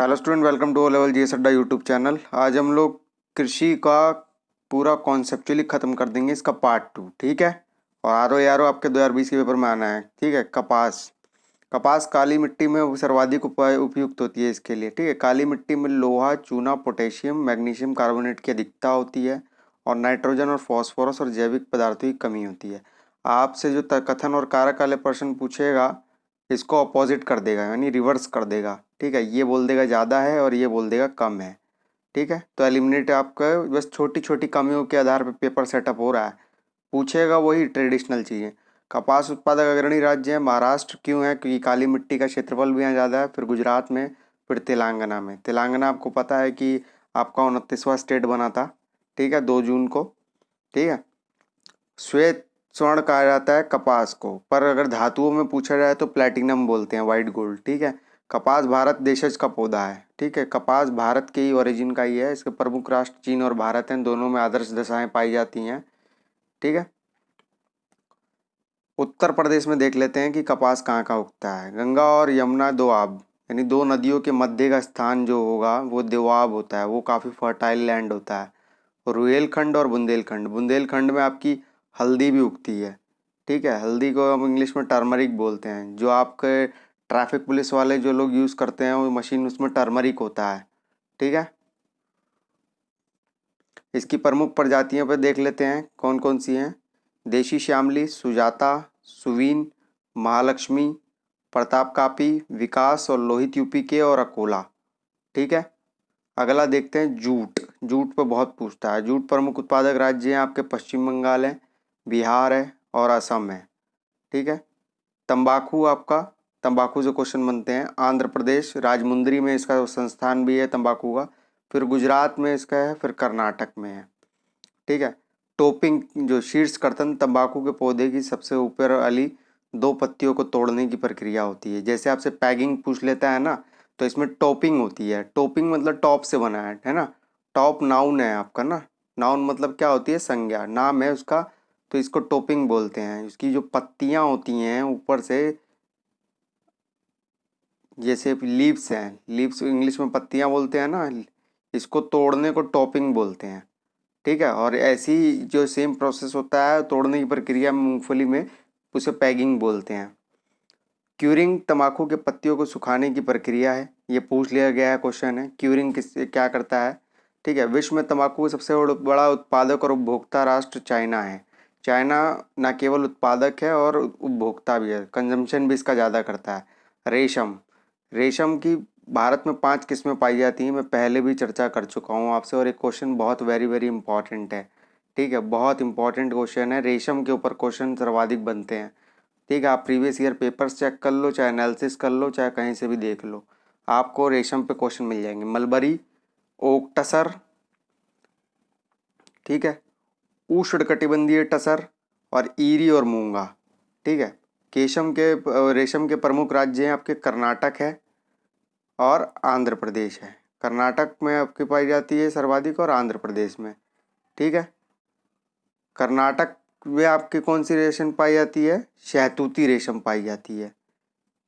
Hello student, welcome to O level GS Adda YouTube channel. आज हम लोग कृषि का पूरा कॉन्सेप्चुअली ख़त्म कर देंगे, इसका पार्ट 2। ठीक है। और आरो यारो आपके 2020 के पेपर में आना है। ठीक है। कपास कपास काली मिट्टी में सर्वाधिक उपयुक्त होती है इसके लिए। ठीक है। काली मिट्टी में लोहा, चूना, पोटेशियम, मैग्नीशियम कार्बोनेट की अधिकता होती है और नाइट्रोजन और फॉस्फोरस और जैविक पदार्थों की कमी होती है। आपसे जो कथन और कारक वाले प्रश्न पूछेगा, इसको अपोजिट कर देगा, यानी रिवर्स कर देगा। ठीक है। ये बोल देगा ज़्यादा है और ये बोल देगा कम है। ठीक है। तो एलिमिनेट आपका बस छोटी छोटी कमियों के आधार पर पेपर सेटअप हो रहा है। पूछेगा वही ट्रेडिशनल चीज़ें। कपास उत्पादक अग्रणी राज्य है महाराष्ट्र। क्यों है? क्योंकि काली मिट्टी का क्षेत्रफल भी यहाँ ज़्यादा है। फिर गुजरात में, फिर तेलंगाना में। तेलंगाना आपको पता है कि आपका 29वां स्टेट बना था। ठीक है, 2 जून को। ठीक है। श्वेत स्वर्ण कहा जाता है कपास को, पर अगर धातुओं में पूछा जाए तो प्लेटिनम बोलते हैं, वाइट गोल्ड। ठीक है। कपास भारत देशज का पौधा है। ठीक है। कपास भारत के ही ओरिजिन का ही है। इसके प्रमुख राष्ट्र चीन और भारत हैं, दोनों में आदर्श दशाएं पाई जाती हैं। ठीक है। उत्तर प्रदेश में देख लेते हैं कि कपास कहाँ कहाँ उगता है। गंगा और यमुना दोआब, यानी 2 नदियों के मध्य का स्थान जो होगा वो दोआब होता है, वो काफ़ी फर्टाइल लैंड होता है। रुहेलखंड और बुंदेलखंड, बुंदेलखंड में आपकी हल्दी भी उगती है। ठीक है। हल्दी को हम इंग्लिश में टर्मरिक बोलते हैं। जो आपके ट्रैफिक पुलिस वाले जो लोग यूज़ करते हैं वो मशीन, उसमें टर्मरिक होता है। ठीक है। इसकी प्रमुख प्रजातियों पर देख लेते हैं कौन कौन सी हैं। देशी श्यामली, सुजाता, सुवीन, महालक्ष्मी, प्रताप कापी, विकास और लोहित यूपी के और अकोला। ठीक है। अगला देखते हैं जूट। जूट पे बहुत पूछता है। जूट प्रमुख उत्पादक राज्य हैं आपके पश्चिम बंगाल है, बिहार है और असम है। ठीक है। तंबाकू आपका, तंबाकू से क्वेश्चन बनते हैं। आंध्र प्रदेश, राजमुंदरी में इसका संस्थान भी है तंबाकू का। फिर गुजरात में इसका है, फिर कर्नाटक में है। ठीक है। टोपिंग, जो शीर्ष कर्तन तंबाकू के पौधे की सबसे ऊपर वाली 2 पत्तियों को तोड़ने की प्रक्रिया होती है। जैसे आपसे पैगिंग पूछ लेता है ना, तो इसमें टॉपिंग होती है। टॉपिंग मतलब टॉप से बना है ना। टॉप नाउन है आपका ना। नाउन मतलब क्या होती है? संज्ञा, नाम है उसका। तो इसको टॉपिंग बोलते हैं। उसकी जो पत्तियां होती हैं ऊपर से, जैसे लीव्स हैं, लीव्स इंग्लिश में पत्तियां बोलते हैं ना, इसको तोड़ने को टॉपिंग बोलते हैं। ठीक है। और ऐसी जो सेम प्रोसेस होता है तोड़ने की प्रक्रिया में मूंगफली में, उसे पैगिंग बोलते हैं। क्यूरिंग तंबाकू के पत्तियों को सुखाने की प्रक्रिया है। ये पूछ लिया गया है, क्वेश्चन है। क्यूरिंग किस क्या करता है? ठीक है। विश्व में तंबाकू का सबसे बड़ा उत्पादक और उपभोक्ता राष्ट्र चाइना है। चाइना न केवल उत्पादक है और उपभोक्ता भी है, कंजम्पशन भी इसका ज़्यादा करता है। रेशम, रेशम की भारत में 5 किस्में पाई जाती हैं। मैं पहले भी चर्चा कर चुका हूँ आपसे, और एक क्वेश्चन बहुत वेरी वेरी इंपॉर्टेंट है। ठीक है। बहुत इंपॉर्टेंट क्वेश्चन है। रेशम के ऊपर क्वेश्चन सर्वाधिक बनते हैं। ठीक है। आप प्रीवियस ईयर पेपर्स चेक कर लो, चाहे एनालिसिस कर लो, चाहे कहीं से भी देख लो, आपको रेशम पे क्वेश्चन मिल जाएंगे। मलबरी, ओक टसर, ठीक है, उष्णकटिबंधीय टसर, और ईरी और मूंगा। ठीक है। रेशम के प्रमुख राज्य हैं आपके कर्नाटक है और आंध्र प्रदेश है। कर्नाटक में आपकी पाई जाती है सर्वाधिक, और आंध्र प्रदेश में। ठीक है। कर्नाटक में आपकी कौन सी रेशम पाई जाती है? शहतूती रेशम पाई जाती है।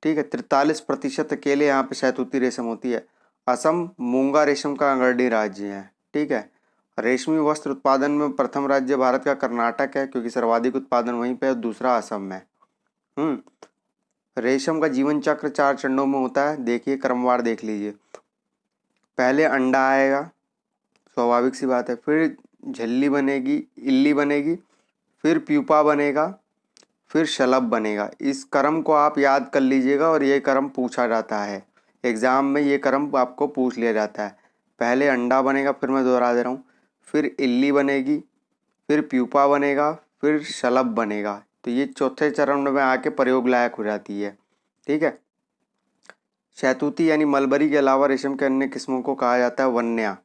ठीक है। 43% अकेले यहाँ पे शहतूती रेशम होती है। असम मूंगा रेशम का अग्रणी राज्य है। ठीक है। रेशमी वस्त्र उत्पादन में प्रथम राज्य भारत का कर्नाटक है, क्योंकि सर्वाधिक उत्पादन वहीं पे है। दूसरा असम में। हम्म रेशम का जीवन चक्र 4 चरणों में होता है। देखिए, क्रमवार देख लीजिए। पहले अंडा आएगा, स्वाभाविक सी बात है। फिर झिल्ली बनेगी, इल्ली बनेगी, फिर प्यूपा बनेगा, फिर शलभ बनेगा। इस क्रम को आप याद कर लीजिएगा, और ये क्रम पूछा जाता है एग्ज़ाम में। ये क्रम आपको पूछ लिया जाता है। पहले अंडा बनेगा, फिर मैं दोहरा दे रहा हूँ, फिर इल्ली बनेगी, फिर प्यूपा बनेगा, फिर शलभ बनेगा। तो ये चौथे चरण में आके प्रयोग लायक हो जाती है। ठीक है। शहतूती यानी मलबरी के अलावा रेशम के अन्य किस्मों को कहा जाता है वन्या।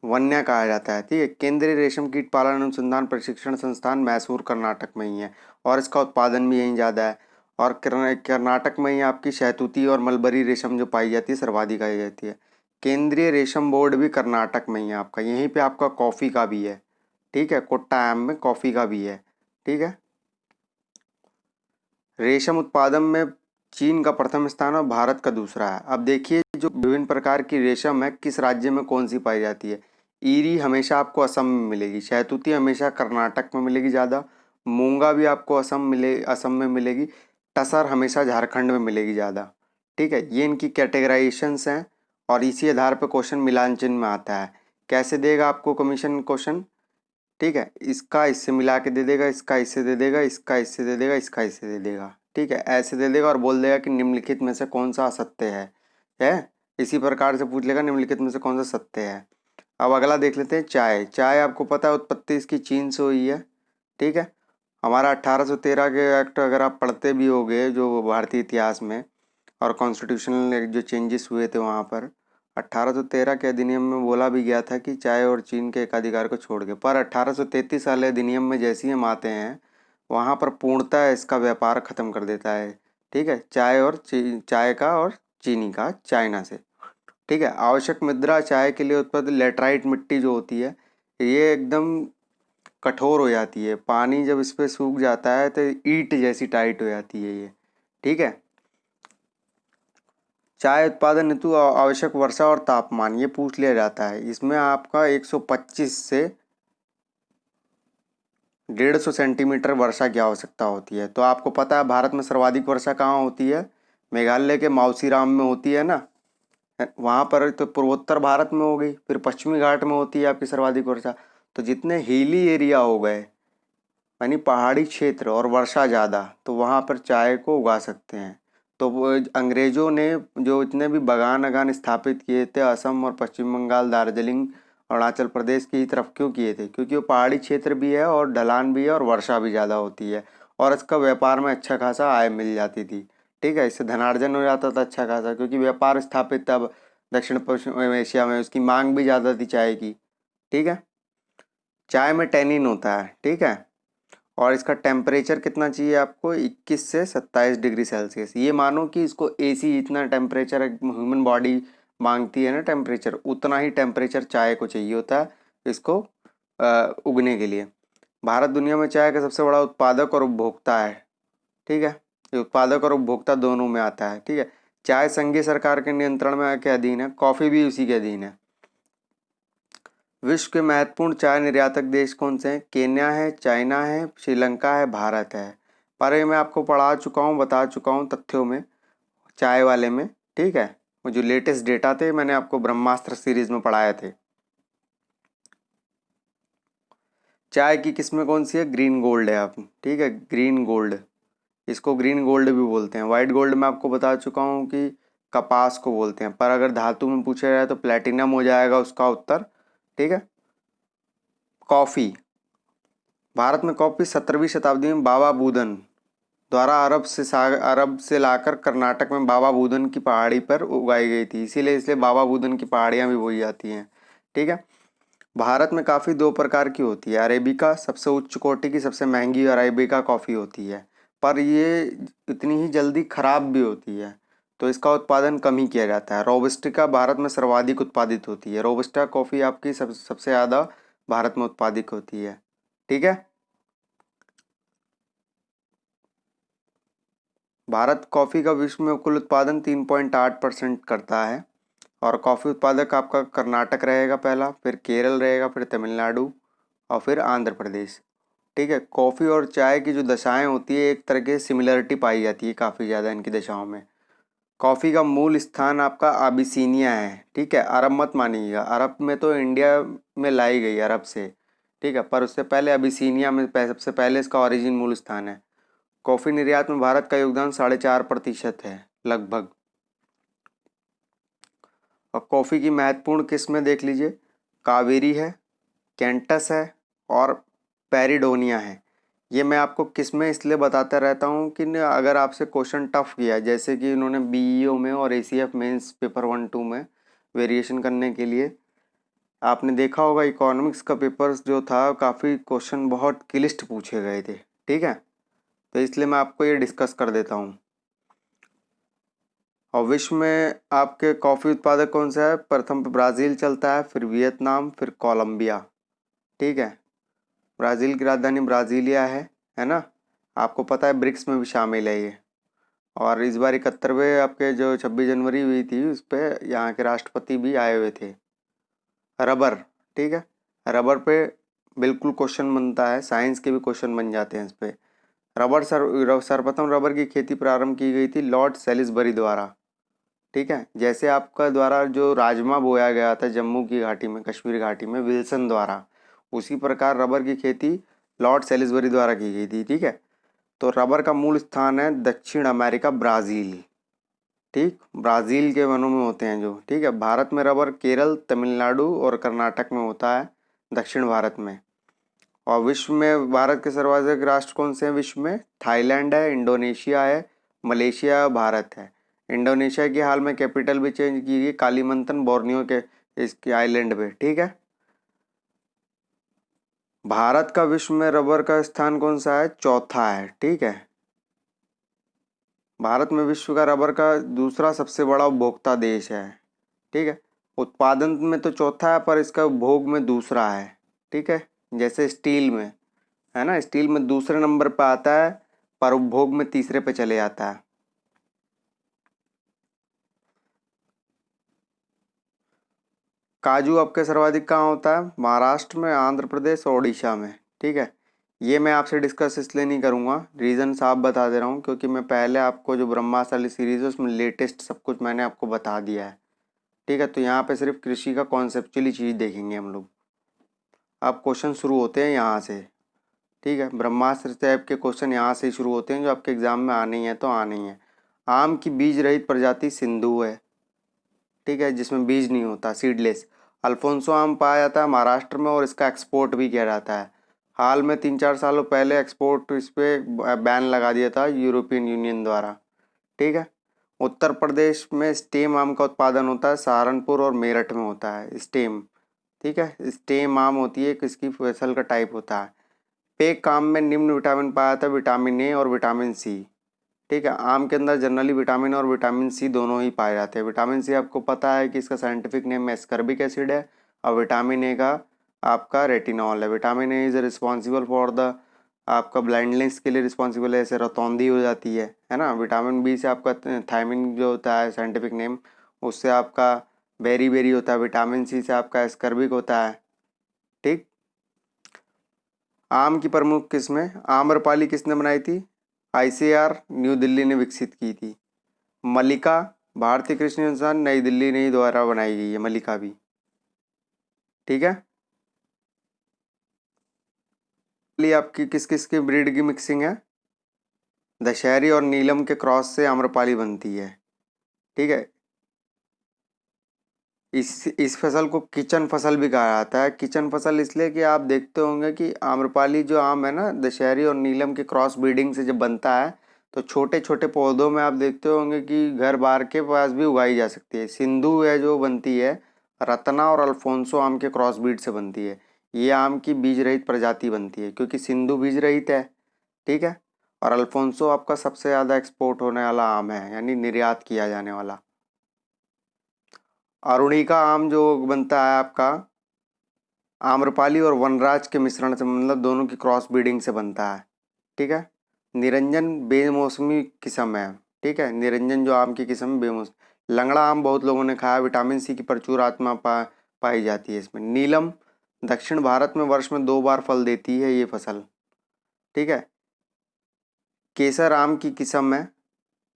वन्या कहा जाता है। ठीक है। केंद्रीय रेशम कीट पालन अनुसंधान प्रशिक्षण संस्थान मैसूर कर्नाटक में ही है, और इसका उत्पादन भी यहीं ज़्यादा है। और कर्नाटक में ही आपकी शहतूती और मलबरी रेशम जो पाई जाती है सर्वाधिक पाई जाती है। केंद्रीय रेशम बोर्ड भी कर्नाटक में ही है आपका। यहीं पे आपका कॉफ़ी का भी है। ठीक है। कोट्टायम में कॉफ़ी का भी है। ठीक है। रेशम उत्पादन में चीन का प्रथम स्थान और भारत का दूसरा है। अब देखिए, जो विभिन्न प्रकार की रेशम है किस राज्य में कौन सी पाई जाती है? ईरी हमेशा आपको असम में मिलेगी, शहतूती हमेशा कर्नाटक में मिलेगी ज़्यादा, मूंगा भी आपको असम में मिलेगी, टसर हमेशा झारखंड में मिलेगी ज़्यादा। ठीक है, ये इनकी कैटेगराइजेशंस हैं और इसी आधार पर क्वेश्चन मिलान चिन्ह में आता है। कैसे देगा आपको कमीशन क्वेश्चन? ठीक है, इसका इससे मिला के दे देगा, इसका इससे दे देगा, इसका इससे दे देगा, इसका इससे दे देगा। ठीक है, ऐसे दे देगा और बोल देगा कि निम्नलिखित में से कौन सा असत्य है। इसी प्रकार से पूछ लेगा निम्नलिखित में से कौन सा सत्य है। अब अगला देख लेते हैं चाय। चाय आपको पता है उत्पत्ति इसकी चीन से हुई है। ठीक है, हमारा 1813 के एक्ट अगर आप पढ़ते भी होगे जो भारतीय इतिहास में, और कॉन्स्टिट्यूशनल जो चेंजेस हुए थे वहाँ पर 1813 के अधिनियम में बोला भी गया था कि चाय और चीन के एकाधिकार को छोड़ के, पर 1833 वाले अधिनियम में जैसे ही हम आते हैं वहाँ पर पूर्णतः इसका व्यापार ख़त्म कर देता है। ठीक है, चाय का और चीनी का चाइना से। ठीक है, आवश्यक मुद्रा चाय के लिए उत्पन्न लेटराइट मिट्टी जो होती है ये एकदम कठोर हो जाती है, पानी जब इस पर सूख जाता है तो ईंट जैसी टाइट हो जाती है ये। ठीक है, चाय उत्पादन हेतु आवश्यक वर्षा और तापमान ये पूछ लिया जाता है। इसमें आपका 125 से 150 सेंटीमीटर वर्षा की आवश्यकता होती है। तो आपको पता है भारत में सर्वाधिक वर्षा कहाँ होती है? मेघालय के माउसीराम में होती है ना, वहाँ पर। तो पूर्वोत्तर भारत में हो गई, फिर पश्चिमी घाट में होती है आपकी सर्वाधिक वर्षा। तो जितने हिली एरिया हो गए यानी पहाड़ी क्षेत्र और वर्षा ज़्यादा, तो वहाँ पर चाय को उगा सकते हैं। तो वो अंग्रेज़ों ने जो इतने भी बागान अगान स्थापित किए थे असम और पश्चिम बंगाल, दार्जिलिंग, अरुणाचल प्रदेश की तरफ क्यों किए थे? क्योंकि वो पहाड़ी क्षेत्र भी है और ढलान भी है और वर्षा भी ज़्यादा होती है और इसका व्यापार में अच्छा खासा आय मिल जाती थी। ठीक है, इससे धनार्जन हो जाता था अच्छा खासा, क्योंकि व्यापार स्थापित था दक्षिण पश्चिम एशिया में, उसकी मांग भी ज़्यादा थी चाय की। ठीक है, चाय में टैनिन होता है। ठीक है, और इसका टेम्परेचर कितना चाहिए आपको? 21 से 27 डिग्री सेल्सियस। ये मानो कि इसको एसी जितना टेम्परेचर ह्यूमन बॉडी मांगती है ना टेम्परेचर, उतना ही टेम्परेचर चाय को चाहिए होता है इसको उगने के लिए। भारत दुनिया में चाय का सबसे बड़ा उत्पादक और उपभोक्ता है। ठीक है, ये उत्पादक और उपभोक्ता दोनों में आता है। ठीक है, चाय संघीय सरकार के नियंत्रण में के अधीन है, कॉफ़ी भी उसी के अधीन है। विश्व के महत्वपूर्ण चाय निर्यातक देश कौन से हैं? केन्या है, चाइना है, श्रीलंका है, भारत है। पर ये मैं आपको पढ़ा चुका हूँ, बता चुका हूँ तथ्यों में, चाय वाले में। ठीक है, वो जो लेटेस्ट डेटा थे मैंने आपको ब्रह्मास्त्र सीरीज में पढ़ाए थे। चाय की किस्में कौन सी है? ग्रीन गोल्ड है आप। ठीक है, ग्रीन गोल्ड, इसको ग्रीन गोल्ड भी बोलते हैं। वाइट गोल्ड मैं आपको बता चुका हूँ कि कपास को बोलते हैं, पर अगर धातु में पूछा जाए तो प्लेटिनम हो जाएगा उसका उत्तर। ठीक है, कॉफ़ी, भारत में कॉफ़ी 17वीं शताब्दी में बाबा बूदन द्वारा अरब से लाकर कर्नाटक में बाबा बूदन की पहाड़ी पर उगाई गई थी, इसीलिए इसलिए बाबा बूदन की पहाड़ियाँ भी बोई जाती हैं। ठीक है, भारत में काफ़ी दो प्रकार की होती है। अरेबिका सबसे उच्च कोटि की सबसे महंगी अरेबिका कॉफ़ी होती है, पर ये इतनी ही जल्दी ख़राब भी होती है, तो इसका उत्पादन कम ही किया जाता है। रोबस्टिका भारत में सर्वाधिक उत्पादित होती है। रोबस्टा कॉफ़ी आपकी सबसे ज़्यादा भारत में उत्पादित होती है। ठीक है, भारत कॉफ़ी का विश्व में कुल उत्पादन 3.8% करता है और कॉफ़ी उत्पादक आपका कर्नाटक रहेगा पहला, फिर केरल रहेगा, फिर तमिलनाडु और फिर आंध्र प्रदेश। ठीक है, कॉफ़ी और चाय की जो दशाएं होती है एक तरह की सिमिलरिटी पाई जाती है काफ़ी ज़्यादा इनकी दशाओं में। कॉफ़ी का मूल स्थान आपका अबिसिनिया है। ठीक है, अरब मत मानिएगा, अरब में तो इंडिया में लाई गई अरब से। ठीक है, पर उससे पहले अबिसिनिया में सबसे पहले इसका ओरिजिन मूल स्थान है। कॉफ़ी निर्यात में भारत का योगदान 4.5% है लगभग। और कॉफ़ी की महत्वपूर्ण किस्में देख लीजिए, कावेरी है, कैंटस है और पेरिडोनिया है। ये मैं आपको किस्में इसलिए बताता रहता हूँ कि अगर आपसे क्वेश्चन टफ किया, जैसे कि इन्होंने बीईओ में और एसीएफ मेंस पेपर 1-2 में वेरिएशन करने के लिए, आपने देखा होगा इकोनॉमिक्स का पेपर जो था काफ़ी क्वेश्चन बहुत क्लिष्ट पूछे गए थे। ठीक है, तो इसलिए मैं आपको ये डिस्कस कर देता हूँ। और विश्व में आपके कॉफ़ी उत्पादक कौन सा है? प्रथम पे ब्राज़ील चलता है, फिर वियतनाम, फिर कोलंबिया। ठीक है, ब्राज़ील की राजधानी ब्राज़ीलिया है ना? आपको पता है ब्रिक्स में भी शामिल है ये। और इस बार 71वें आपके जो 26 जनवरी हुई थी उस पर यहाँ के राष्ट्रपति भी आए हुए थे। रबर, ठीक है, रबर पे बिल्कुल क्वेश्चन बनता है, साइंस के भी क्वेश्चन बन जाते हैं इस पे। सर्वप्रथम रबर की खेती प्रारंभ की गई थी लॉर्ड सेलिसबरी द्वारा, ठीक है। जैसे आपका द्वारा जो राजमा बोया गया था जम्मू की घाटी में, कश्मीर घाटी में विल्सन द्वारा, उसी प्रकार रबर की खेती लॉर्ड सेलिसबरी द्वारा की गई थी, ठीक है। तो रबर का मूल स्थान है दक्षिण अमेरिका, ब्राज़ील, ठीक, ब्राज़ील के वनों में होते हैं जो, ठीक है। भारत में रबर केरल, तमिलनाडु और कर्नाटक में होता है, दक्षिण भारत में। और विश्व में भारत के सर्वाधिक राष्ट्र कौन से हैं विश्व में? थाईलैंड है, इंडोनेशिया है, मलेशिया है, भारत है। इंडोनेशिया की हाल में कैपिटल भी चेंज की गई, कालीमंतन, बोर्नियो के इसके आइलैंड पे, ठीक है। भारत का विश्व में रबर का स्थान कौन सा है? चौथा है, ठीक है। भारत में विश्व का रबर का दूसरा सबसे बड़ा उपभोक्ता देश है, ठीक है। उत्पादन में तो चौथा है पर इसका उपभोग में दूसरा है, ठीक है। जैसे स्टील में है ना, स्टील में दूसरे नंबर पे आता है पर उपभोग में तीसरे पे चले जाता है। काजू आपके सर्वाधिक कहाँ होता है? महाराष्ट्र में, आंध्र प्रदेश और उड़ीसा में, ठीक है। ये मैं आपसे डिस्कस इसलिए नहीं करूँगा, रीज़न साफ बता दे रहा हूँ, क्योंकि मैं पहले आपको जो ब्रह्मास्त्र वाली सीरीज़ है उसमें लेटेस्ट सब कुछ मैंने आपको बता दिया है, ठीक है। तो यहाँ पे सिर्फ कृषि का कॉन्सेप्चुअली चीज़ देखेंगे हम लोग। अब क्वेश्चन शुरू होते हैं यहाँ से, ठीक है। ब्रह्मास्त्र टाइप के क्वेश्चन यहाँ से ही शुरू होते हैं जो आपके एग्जाम में आने ही है तो आने ही है। आम की बीज रहित प्रजाति सिंधु है, ठीक है, जिसमें बीज नहीं होता, सीडलेस। अल्फोंसो आम पाया जाता है महाराष्ट्र में और इसका एक्सपोर्ट भी किया जाता है। हाल में 3-4 सालों पहले एक्सपोर्ट इस पे बैन लगा दिया था यूरोपियन यूनियन द्वारा, ठीक है। उत्तर प्रदेश में स्टेम आम का उत्पादन होता है, सहारनपुर और मेरठ में होता है स्टेम, ठीक है। स्टेम आम होती है, किसकी फसल का टाइप होता है। पेक आम में निम्न विटामिन पाया जाता है, विटामिन ए और विटामिन सी, ठीक है। आम के अंदर जनरली विटामिन और विटामिन सी दोनों ही पाए जाते हैं। विटामिन सी आपको पता है कि इसका साइंटिफिक नेम एस्कर्बिक एसिड है, और विटामिन ए का आपका रेटिनॉल है। Vitamin A is responsible for the आपका ब्लाइंडनेस के लिए रिस्पॉन्सिबल है, जैसे रतौंधी हो जाती है ना। विटामिन बी से आपका थायमिन जो होता है साइंटिफिक नेम, उससे आपका बेरी बेरी होता है। विटामिन सी से आपका एस्कर्बिक होता है, ठीक। आम की प्रमुख किस्में, आम्रपाली किसने बनाई थी? आईसीआर न्यू दिल्ली ने विकसित की थी। मलिका भारतीय कृषि अनुसंधान नई दिल्ली ने द्वारा बनाई गई है, मलिका भी, ठीक है। ये आपकी किस किस की ब्रीड की मिक्सिंग है? दशहरी और नीलम के क्रॉस से आम्रपाली बनती है, ठीक है। इस फसल को किचन फसल भी कहा जाता है। किचन फसल इसलिए कि आप देखते होंगे कि आम्रपाली जो आम है ना, दशहरी और नीलम के क्रॉस ब्रीडिंग से जब बनता है तो छोटे छोटे पौधों में आप देखते होंगे कि घर बार के पास भी उगाई जा सकती है। सिंधु है जो बनती है रत्ना और अल्फोंसो आम के क्रॉस ब्रीड से बनती है। ये आम की बीज रहित प्रजाति बनती है क्योंकि सिंधु बीज रहित है, ठीक है। और अल्फोंसो आपका सबसे ज़्यादा एक्सपोर्ट होने वाला आम है, यानी निर्यात किया जाने वाला। अरुणिका आम जो बनता है आपका आम्रपाली और वनराज के मिश्रण से, मतलब दोनों की क्रॉस ब्रीडिंग से बनता है, ठीक है। निरंजन बेमौसमी किस्म है, ठीक है। निरंजन जो आम की किस्म है बेमौसमी। लंगड़ा आम बहुत लोगों ने खाया, विटामिन सी की प्रचुर आत्मा पाई जाती है इसमें। नीलम दक्षिण भारत में वर्ष में 2 बार फल देती है ये फसल, ठीक है। केसर आम की किस्म है,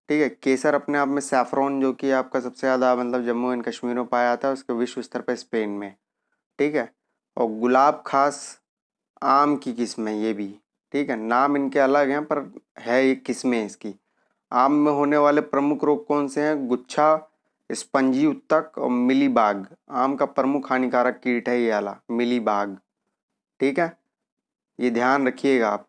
ठीक है। केसर अपने आप में सैफरॉन जो कि आपका सबसे ज़्यादा मतलब जम्मू एंड कश्मीर में पाया जाता है, उसके विश्व स्तर पर स्पेन में, ठीक है। और गुलाब खास आम की किस्म है ये भी, ठीक है। नाम इनके अलग हैं पर है ये किस्में इसकी। आम में होने वाले प्रमुख रोग कौन से हैं? गुच्छा, स्पंजी उत्तक और मिलीबाग। आम का प्रमुख हानिकारक कीट है ये वाला मिलीबाग, ठीक है। ये ध्यान रखिएगा आप।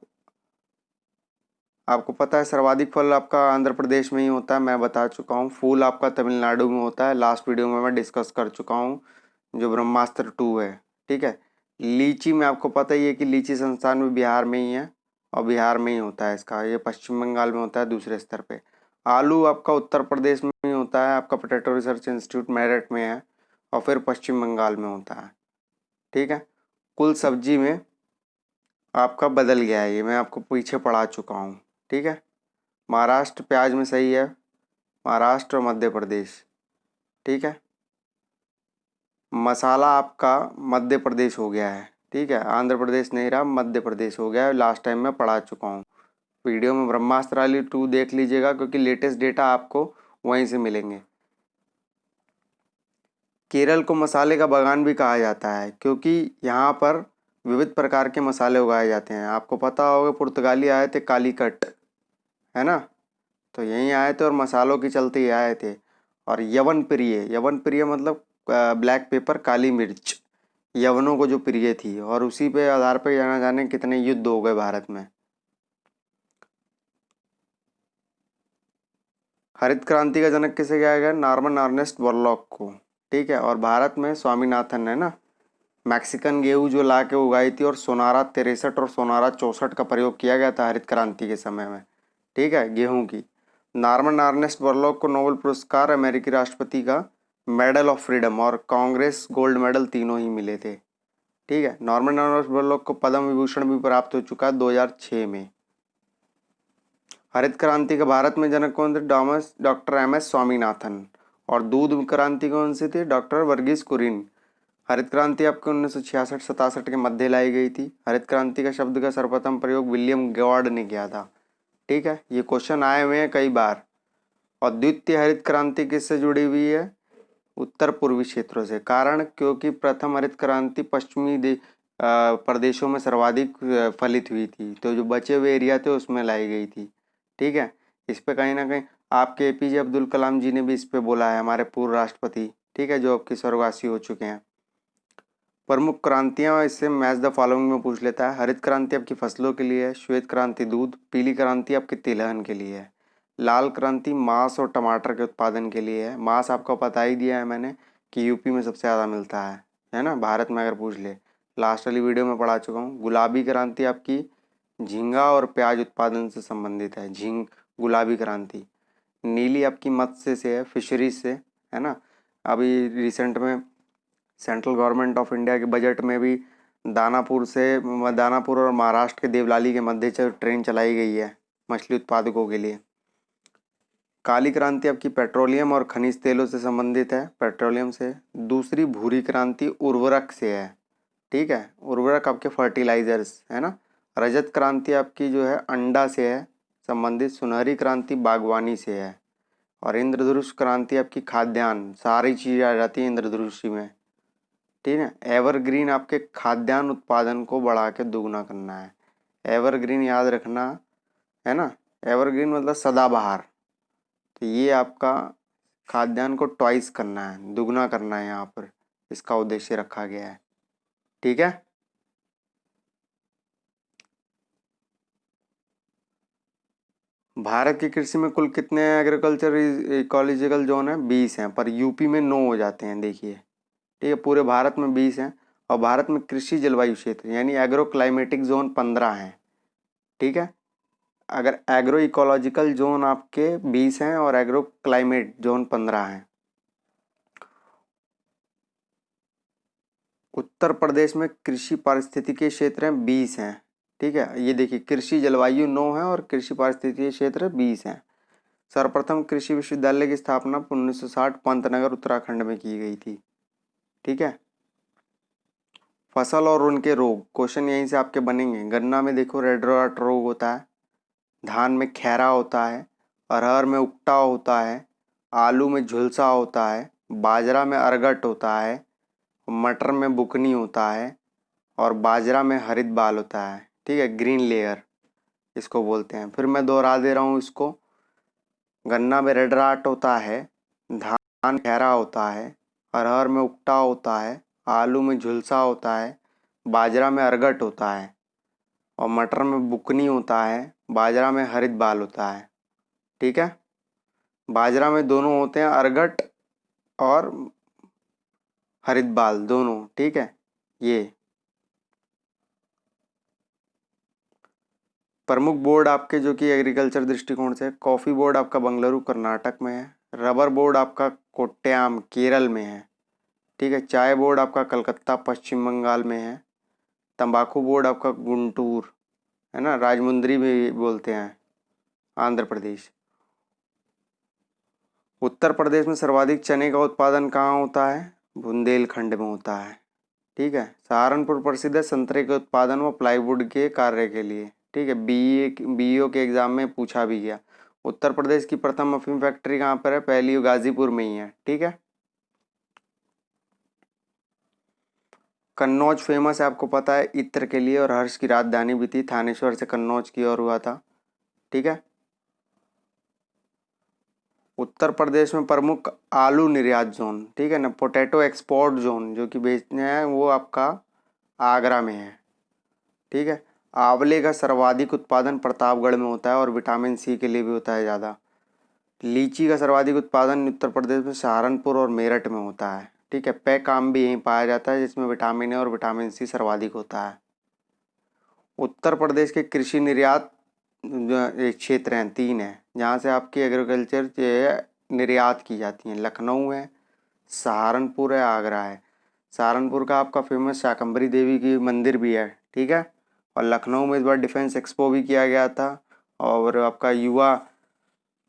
आपको पता है सर्वाधिक फल आपका आंध्र प्रदेश में ही होता है, मैं बता चुका हूँ। फूल आपका तमिलनाडु में होता है, लास्ट वीडियो में मैं डिस्कस कर चुका हूँ जो ब्रह्मास्त्र 2 है, ठीक है। लीची में आपको पता ही है कि लीची संस्थान भी बिहार में ही है और बिहार में ही होता है इसका, ये पश्चिम बंगाल में होता है दूसरे स्तर पे। आलू आपका उत्तर प्रदेश में ही होता है, आपका पोटैटो रिसर्च इंस्टीट्यूट मेरठ में है, और फिर पश्चिम बंगाल में होता है, ठीक है। कुल सब्जी में आपका बदल गया है, ये मैं आपको पीछे पढ़ा चुका हूँ, ठीक है। महाराष्ट्र प्याज में सही है, महाराष्ट्र और मध्य प्रदेश। ठीक है, मसाला आपका मध्य प्रदेश हो गया है। ठीक है, आंध्र प्रदेश नहीं रहा, मध्य प्रदेश हो गया है। लास्ट टाइम मैं पढ़ा चुका हूँ, वीडियो में ब्रह्मास्त्र वाली 2 देख लीजिएगा, क्योंकि लेटेस्ट डेटा आपको वहीं से मिलेंगे। केरल को मसाले का बागान भी कहा जाता है, क्योंकि यहाँ पर विविध प्रकार के मसाले उगाए जाते हैं। आपको पता होगा पुर्तगाली आए थे कालीकट, है ना, तो यहीं आए थे और मसालों की चलते ही आए थे। और यवन प्रिय, यवन प्रिय मतलब ब्लैक पेपर, काली मिर्च, यवनों को जो प्रिय थी, और उसी पे आधार पे जाना जाने कितने युद्ध हो गए भारत में। हरित क्रांति का जनक किसे कहा गया? नॉर्मन अर्नेस्ट बोरलॉग को। ठीक है, और भारत में स्वामीनाथन है ना, मैक्सिकन गेहूं जो ला के उगाई थी, और सोनारा 63 और सोनारा 64 का प्रयोग किया गया था हरित क्रांति के समय में। ठीक है, गेहूं की। नॉर्मन अर्नेस्ट बोरलॉग को नोबेल पुरस्कार, अमेरिकी राष्ट्रपति का मेडल ऑफ फ्रीडम और कांग्रेस गोल्ड मेडल तीनों ही मिले थे। ठीक है, नॉर्मन अर्नेस्ट बोरलॉग को पद्म विभूषण भी प्राप्त हो चुका है 2006 में। हरित क्रांति का भारत में जनक कौन थे? डॉक्टर एम.एस. स्वामीनाथन। और दूध क्रांति कौन सी थी? डॉक्टर वर्गीस कुरियन। हरित क्रांति आपके 1966-67 के मध्य लाई गई थी। हरित क्रांति का शब्द का सर्वप्रथम प्रयोग विलियम गॉर्ड ने किया था। ठीक है, ये क्वेश्चन आए हुए हैं कई बार। और द्वितीय हरित क्रांति किससे जुड़ी हुई है? उत्तर पूर्वी क्षेत्रों से। कारण, क्योंकि प्रथम हरित क्रांति पश्चिमी प्रदेशों में सर्वाधिक फलित हुई थी, तो जो बचे हुए एरिया थे उसमें लाई गई थी। ठीक है, इस पे कहीं ना कहीं आपके एपीजे अब्दुल कलाम जी ने भी इस पे बोला है, हमारे पूर्व राष्ट्रपति। ठीक है, जो आपके स्वर्गवासी हो चुके हैं। प्रमुख क्रांतियाँ इससे मैच द फॉलोइंग में पूछ लेता है। हरित क्रांति आपकी फसलों के लिए है, श्वेत क्रांति दूध, पीली क्रांति आपके तिलहन के लिए है, लाल क्रांति मांस और टमाटर के उत्पादन के लिए है। मांस आपको पता ही दिया है मैंने कि यूपी में सबसे ज़्यादा मिलता है ना, भारत में अगर पूछ ले, लास्ट वाली वीडियो में पढ़ा चुका हूँ। गुलाबी क्रांति आपकी झींगा और प्याज उत्पादन से संबंधित है, गुलाबी क्रांति। नीली आपकी मत्स्य से है, फिशरीज से, है ना। अभी रिसेंट में सेंट्रल गवर्नमेंट ऑफ इंडिया के बजट में भी दानापुर और महाराष्ट्र के देवलाली के मध्य से ट्रेन चलाई गई है मछली उत्पादकों के लिए। काली क्रांति आपकी पेट्रोलियम और खनिज तेलों से संबंधित है, पेट्रोलियम से। दूसरी भूरी क्रांति उर्वरक से है। ठीक है, उर्वरक आपके फर्टिलाइजर्स, है ना। रजत क्रांति आपकी जो है अंडा से है संबंधित। सुनहरी क्रांति बागवानी से है। और इंद्रधनुष क्रांति आपकी खाद्यान्न, सारी चीज़ें आ जाती है इंद्रधनुष में। ठीक है, एवरग्रीन आपके खाद्यान्न उत्पादन को बढ़ा के दुगना करना है। एवरग्रीन याद रखना, है ना, एवरग्रीन मतलब सदाबहार। तो ये आपका खाद्यान्न को ट्वाइस करना है, दुगना करना है, यहाँ पर इसका उद्देश्य रखा गया है। ठीक है, भारत की कृषि में कुल कितने एग्रीकल्चर इकोलॉजिकल जोन है? 20 हैं, पर यूपी में 9 हो जाते हैं, देखिए। ठीक है, पूरे भारत में 20 हैं। और भारत में कृषि जलवायु क्षेत्र यानी एग्रो क्लाइमेटिक जोन 15 हैं। ठीक है, अगर एग्रो इकोलॉजिकल जोन आपके 20 हैं और एग्रो क्लाइमेट जोन 15 हैं। उत्तर प्रदेश में कृषि पारिस्थितिकीय क्षेत्र हैं 20 हैं। ठीक है, ये देखिए, कृषि जलवायु 9 है और कृषि पारिस्थितिकीय क्षेत्र 20 हैं। सर्वप्रथम कृषि विश्वविद्यालय की स्थापना 1960 पंतनगर उत्तराखंड में की गई थी। ठीक है, फसल और उनके रोग, क्वेश्चन यहीं से आपके बनेंगे। गन्ना में देखो रेड रॉट रोग होता है, धान में खैरा होता है, अरहर में उकटा होता है, आलू में झुलसा होता है, बाजरा में अरगट होता है, मटर में बुकनी होता है, और बाजरा में हरित बाल होता है। ठीक है, ग्रीन लेयर इसको बोलते हैं। फिर मैं दोहरा दे रहा हूँ इसको। गन्ना में रेड राट होता है, धान खैरा होता है, अरहर में उकटा होता है, आलू में झुलसा होता है, बाजरा में अरगट होता है, और मटर में बुकनी होता है, बाजरा में हरित बाल होता है। ठीक है, बाजरा में दोनों होते हैं, अरगट और हरित बाल दोनों। ठीक है, ये प्रमुख बोर्ड आपके जो कि एग्रीकल्चर दृष्टिकोण से, कॉफ़ी बोर्ड आपका बंगलुरु कर्नाटक में है, रबर बोर्ड आपका कोट्टयम केरल में है। ठीक है, चाय बोर्ड आपका कलकत्ता पश्चिम बंगाल में है, तंबाकू बोर्ड आपका गुंटूर, है ना, राजमुंदरी भी बोलते हैं, आंध्र प्रदेश। उत्तर प्रदेश में सर्वाधिक चने का उत्पादन कहाँ होता है? बुंदेलखंड में होता है। ठीक है। सहारनपुर प्रसिद्ध है संतरे के उत्पादन व प्लाईवुड के कार्य के लिए। ठीक है, बीईओ के एग्जाम में पूछा भी गया। उत्तर प्रदेश की प्रथम अफीम फैक्ट्री कहाँ पर है? पहली गाजीपुर में ही है। ठीक है। कन्नौज फेमस है, आपको पता है, इत्र के लिए, और हर्ष की राजधानी भी थी, थानेश्वर से कन्नौज की ओर हुआ था। ठीक है। उत्तर प्रदेश में प्रमुख आलू निर्यात जोन, ठीक है ना, पोटैटो एक्सपोर्ट जोन जो कि बेचने हैं, वो आपका आगरा में है। ठीक है। आंवले का सर्वाधिक उत्पादन प्रतापगढ़ में होता है और विटामिन सी के लिए भी होता है ज़्यादा। लीची का सर्वाधिक उत्पादन उत्तर प्रदेश में सहारनपुर और मेरठ में होता है। ठीक है। पैकाम भी यहीं पाया जाता है जिसमें विटामिन ए और विटामिन सी सर्वाधिक होता है। उत्तर प्रदेश के कृषि निर्यात एक क्षेत्र हैं, 3 हैं, जहाँ से आपकी एग्रीकल्चर निर्यात की जाती हैं। लखनऊ है, सहारनपुर है, आगरा है। सहारनपुर का आपका फेमस शाकंभरी देवी की मंदिर भी है। ठीक है। और लखनऊ में इस बार डिफेंस एक्सपो भी किया गया था। और आपका युवा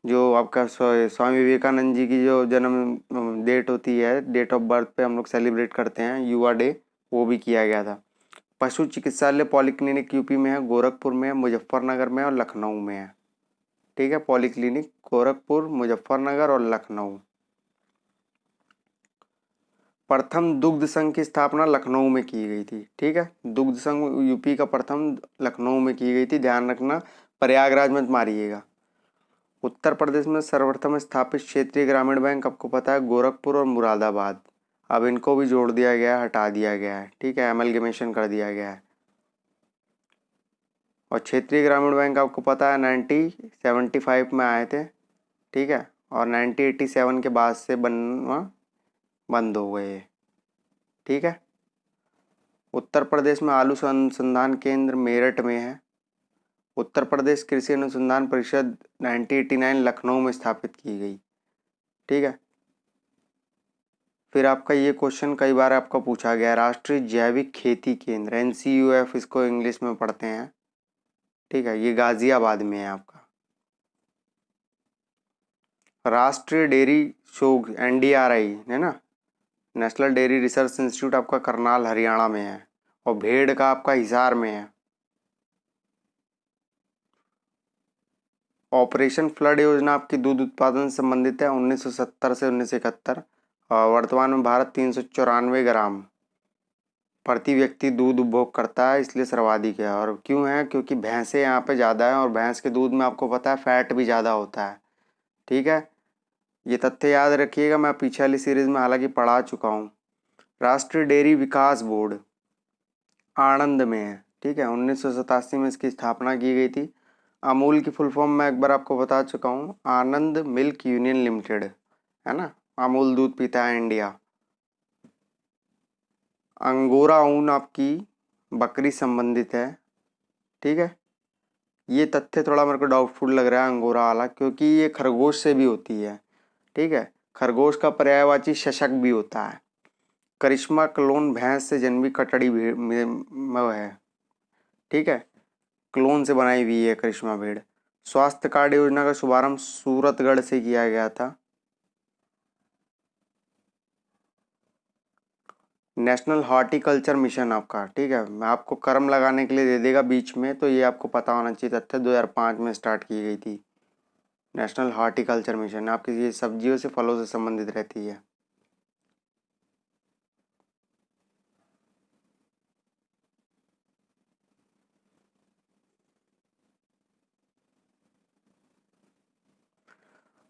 जो आपका स्वामी विवेकानंद जी की जो जन्म डेट होती है, डेट ऑफ बर्थ पे हम लोग सेलिब्रेट करते हैं, युवा डे, वो भी किया गया था। पशु चिकित्सालय पॉलीक्लिनिक यूपी में है, गोरखपुर में है, मुजफ्फरनगर में और लखनऊ में है। ठीक है। पॉलीक्लिनिक गोरखपुर, मुजफ्फरनगर और लखनऊ। प्रथम दुग्ध संघ की स्थापना लखनऊ में की गई थी। ठीक है। दुग्ध संघ यूपी का प्रथम लखनऊ में की गई थी, ध्यान रखना, प्रयागराज मत मारिएगा। उत्तर प्रदेश में सर्वप्रथम स्थापित क्षेत्रीय ग्रामीण बैंक आपको पता है गोरखपुर और मुरादाबाद। अब इनको भी जोड़ दिया गया है, हटा दिया गया है। ठीक है, एमलगेमेशन कर दिया गया है। और क्षेत्रीय ग्रामीण बैंक आपको पता है 1975 में आए थे। ठीक है। और 1987 के बाद से बनना बंद हो गए। ठीक है। उत्तर प्रदेश में आलू अनुसंधान केंद्र मेरठ में है। उत्तर प्रदेश कृषि अनुसंधान परिषद 1989 लखनऊ में स्थापित की गई। ठीक है। फिर आपका ये क्वेश्चन कई बार आपका पूछा गया, राष्ट्रीय जैविक खेती केंद्र, NCUF इसको इंग्लिश में पढ़ते हैं। ठीक है, ये गाजियाबाद में है आपका। राष्ट्रीय डेयरी शोध NDRI है ना, नेशनल डेयरी रिसर्च इंस्टीट्यूट, आपका करनाल हरियाणा में है। और भेड़ का आपका हिसार में है। ऑपरेशन फ्लड योजना आपकी दूध उत्पादन से संबंधित है, 1970 से 1971। और वर्तमान में भारत 394 ग्राम प्रति व्यक्ति दूध उपभोग करता है, इसलिए सर्वाधिक है। और क्यों है? क्योंकि भैंसें यहाँ पे ज़्यादा हैं और भैंस के दूध में आपको पता है फैट भी ज़्यादा होता है। ठीक है, ये तथ्य याद रखिएगा, मैं पीछे वाली सीरीज में हालांकि पढ़ा चुका हूँ। राष्ट्रीय डेयरी विकास बोर्ड आणंद में है। ठीक है, 1987 में इसकी स्थापना की गई थी। अमूल की फुल फॉर्म मैं एक बार आपको बता चुका हूँ, आनंद मिल्क यूनियन लिमिटेड, है ना। अमूल दूध पीता है इंडिया। अंगोरा ऊन आपकी बकरी संबंधित है। ठीक है, ये तथ्य थोड़ा मेरे को डाउटफुल लग रहा है अंगोरा वाला, क्योंकि ये खरगोश से भी होती है। ठीक है, खरगोश का पर्यायवाची शशक भी होता है। करिश्मा क्लोन भैंस से जन्मी कटड़ी भेड़ में है। ठीक है, क्लोन से बनाई हुई है करिश्मा भेड़। स्वास्थ्य कार्ड योजना का शुभारंभ सूरतगढ़ से किया गया था। नेशनल हॉर्टिकल्चर मिशन आपका, ठीक है, मैं आपको कर्म लगाने के लिए दे देगा बीच में, तो ये आपको पता होना चाहिए तथ्य, 2005 में स्टार्ट की गई थी। नेशनल हॉर्टिकल्चर मिशन आपकी ये सब्जियों से फलों से संबंधित रहती है।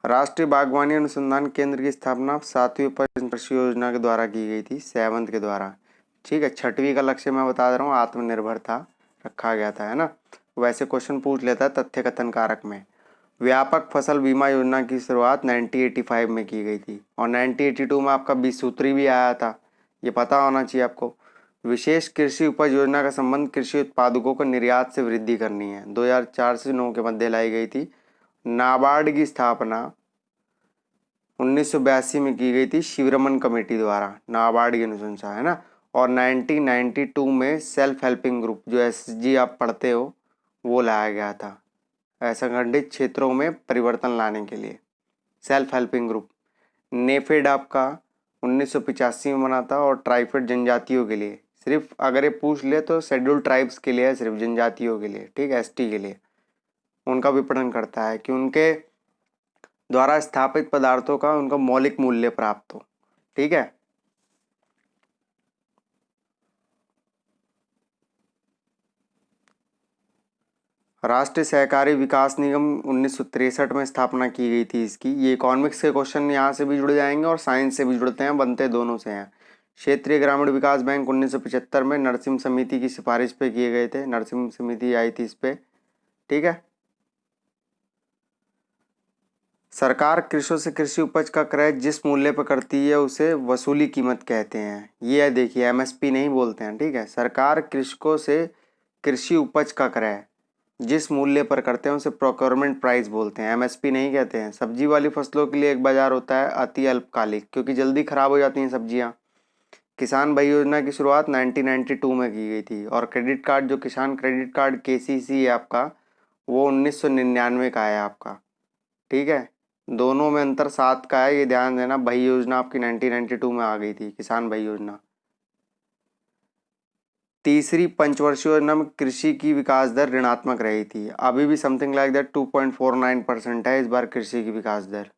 राष्ट्रीय बागवानी अनुसंधान केंद्र की स्थापना 7वीं उपज कृषि योजना के द्वारा की गई थी, 7th के द्वारा। ठीक है, 6वीं का लक्ष्य मैं बता दे रहा हूँ, आत्मनिर्भरता रखा गया था, है ना। वैसे क्वेश्चन पूछ लेता है तथ्य कथन कारक में। व्यापक फसल बीमा योजना की शुरुआत 1985 में की गई थी और 1982 में आपका 20 सूत्री भी आया था, ये पता होना चाहिए आपको। विशेष कृषि उपज योजना का संबंध कृषि उत्पादकों को निर्यात से वृद्धि करनी है, 2004 से 9 के मध्य लाई गई थी। नाबार्ड की स्थापना 1982 में की गई थी शिवरमन कमेटी द्वारा, नाबार्ड की अनुशंसा, है ना। और 1992 में सेल्फ हेल्पिंग ग्रुप जो SG आप पढ़ते हो वो लाया गया था, असंगठित क्षेत्रों में परिवर्तन लाने के लिए। Self helping group. नेफेड आपका 1985 में बना था और ट्राइफेड जनजातियों के लिए, सिर्फ अगर ये पूछ ले तो शेड्यूल ट्राइब्स के लिए है, सिर्फ जनजातियों के लिए, ठीक है, एसटी के लिए। उनका विपणन करता है कि उनके द्वारा स्थापित पदार्थों का उनका मौलिक मूल्य प्राप्त हो, ठीक है। राष्ट्रीय सहकारी विकास निगम 1963 में स्थापना की गई थी इसकी। ये इकोनॉमिक्स के क्वेश्चन यहाँ से भी जुड़ जाएंगे और साइंस से भी जुड़ते हैं, बनते दोनों से हैं। क्षेत्रीय ग्रामीण विकास बैंक 1975 में नरसिम्हा समिति की सिफारिश पे किए गए थे, नरसिम्हा समिति आई थी इस पे, ठीक है। सरकार कृषकों से कृषि उपज का क्रय जिस मूल्य पर करती है उसे वसूली कीमत कहते हैं। ये देखिए एमएसपी नहीं बोलते हैं, ठीक है। सरकार कृषकों से कृषि उपज का क्रय जिस मूल्य पर करते हैं उसे प्रोक्योरमेंट प्राइस बोलते हैं, एमएसपी नहीं कहते हैं। सब्जी वाली फसलों के लिए एक बाजार होता है अति अल्पकालिक, क्योंकि जल्दी खराब हो जाती हैं सब्जियां। किसान भाई योजना की शुरुआत 1992 में की गई थी और क्रेडिट कार्ड जो किसान क्रेडिट कार्ड केसीसी है आपका, वो 1999 का है आपका, ठीक है। दोनों में अंतर 7 का है, ये ध्यान देना। भाई योजना आपकी 1992 में आ गई थी, किसान भाई योजना। तीसरी पंचवर्षीय योजना में कृषि की विकास दर ऋणात्मक रही थी, अभी भी समथिंग लाइक दैट 2.49% है इस बार कृषि की विकास दर,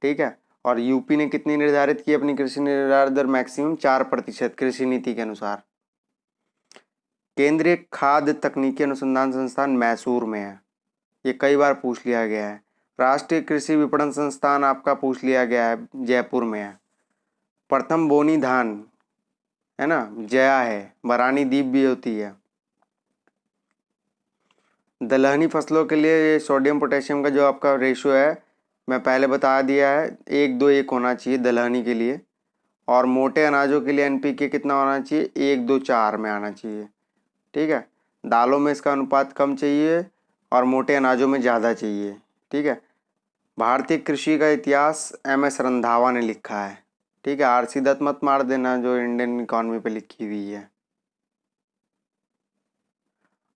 ठीक है। और यूपी ने कितनी निर्धारित की अपनी कृषि निर्यात दर, मैक्सिमम 4% कृषि नीति के अनुसार। केंद्रीय खाद्य तकनीकी अनुसंधान संस्थान मैसूर में है, ये कई बार पूछ लिया गया है। राष्ट्रीय कृषि विपणन संस्थान आपका पूछ लिया गया है, जयपुर में है। प्रथम बोनी धान है ना, जया है, बरानी दीप भी होती है। दलहनी फसलों के लिए ये सोडियम पोटेशियम का जो आपका रेशो है मैं पहले बता दिया है, 1:1 होना चाहिए दलहनी के लिए। और मोटे अनाजों के लिए एनपीके कितना होना चाहिए, 1:2:4 में आना चाहिए, ठीक है। दालों में इसका अनुपात कम चाहिए और मोटे अनाजों में ज़्यादा चाहिए, ठीक है। भारतीय कृषि का इतिहास एम.एस. रंधावा ने लिखा है, ठीक है। आरसी दत्त मत मार देना जो इंडियन इकॉनमी पे लिखी हुई है।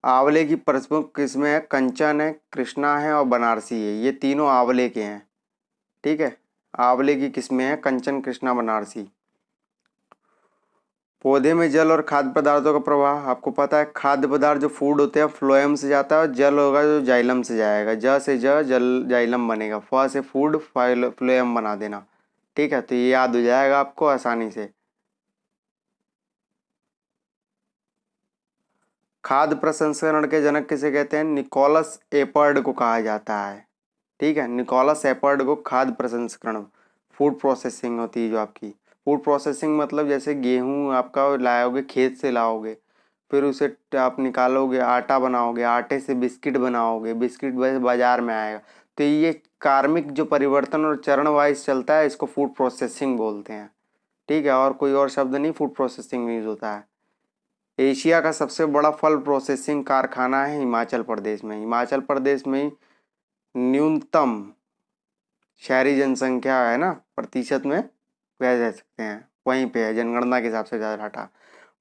आंवले की प्रमुख किस्में है, कंचन है, कृष्णा है और बनारसी है। ये तीनों आंवले के हैं, ठीक है। आंवले की किस्में हैं कंचन, कृष्णा, बनारसी। पौधे में जल और खाद्य पदार्थों का प्रवाह, आपको पता है खाद्य पदार्थ जो फूड होते हैं फ्लोएम से जाता है और जल होगा जो जाइलम से जाएगा। ज से जल जाइलम बनेगा, फ से फूड फ्लोएम बना देना, ठीक है। तो ये याद हो जाएगा आपको आसानी से। खाद्य प्रसंस्करण के जनक किसे कहते हैं, निकोलस एपर्ड को कहा जाता है, ठीक है। निकोलस एपर्ड को खाद्य प्रसंस्करण, फूड प्रोसेसिंग होती है जो आपकी। फूड प्रोसेसिंग मतलब जैसे गेहूं आपका लाओगे, खेत से लाओगे, फिर उसे आप निकालोगे, आटा बनाओगे, आटे से बिस्किट बनाओगे, बिस्किट बाजार में आएगा। तो ये कार्मिक जो परिवर्तन और चरण वाइज चलता है, इसको फूड प्रोसेसिंग बोलते हैं, ठीक है। और कोई और शब्द नहीं फूड प्रोसेसिंग में यूज होता है। एशिया का सबसे बड़ा फल प्रोसेसिंग कारखाना है हिमाचल प्रदेश में। हिमाचल प्रदेश में ही न्यूनतम शहरी जनसंख्या है ना, प्रतिशत में कह जा सकते हैं, वहीं पे है जनगणना के हिसाब से ज़्यादा डाटा।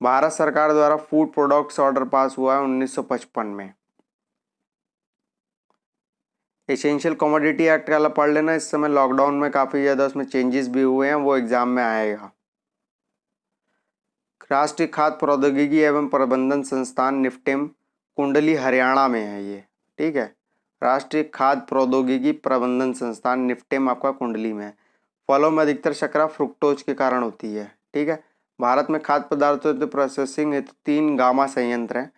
भारत सरकार द्वारा फूड प्रोडक्ट्स ऑर्डर पास हुआ है 1955 में। एसेंशियल कमोडिटी एक्ट वाला पढ़ लेना, इस समय लॉकडाउन में काफ़ी ज़्यादा उसमें चेंजेस भी हुए हैं, वो एग्जाम में आएगा। राष्ट्रीय खाद्य प्रौद्योगिकी एवं प्रबंधन संस्थान निफ्टेम कुंडली हरियाणा में है ये, ठीक है। राष्ट्रीय खाद्य प्रौद्योगिकी प्रबंधन संस्थान निफ्टेम आपका कुंडली में है। फलों में अधिकतर शर्करा फ्रुक्टोज के कारण होती है, ठीक है। भारत में खाद्य पदार्थों की प्रोसेसिंग हेतु 3 गामा संयंत्र हैं,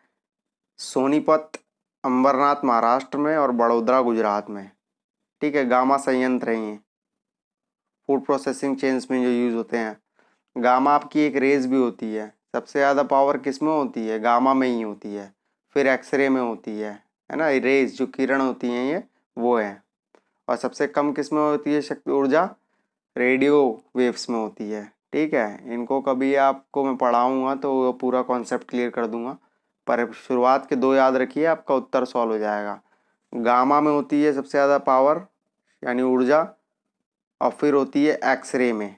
सोनीपत अंबरनाथ महाराष्ट्र में और बड़ोदरा गुजरात में, ठीक है। गामा संयंत्र हैं ये, फूड प्रोसेसिंग चेन्स में जो यूज़ होते हैं। गामा आपकी एक रेज भी होती है, सबसे ज़्यादा पावर किस में होती है, गामा में ही होती है, फिर एक्सरे में होती है ना। रेज जो किरण होती हैं ये वो है। और सबसे कम किस में होती है शक्ति ऊर्जा, रेडियो वेव्स में होती है, ठीक है। इनको कभी आपको मैं पढ़ाऊँगा तो वो पूरा कॉन्सेप्ट क्लियर कर दूंगा, पर शुरुआत के 2 याद रखिए, आपका उत्तर सॉल्व हो जाएगा। गामा में होती है सबसे ज़्यादा पावर यानी ऊर्जा, और फिर होती है एक्सरे में,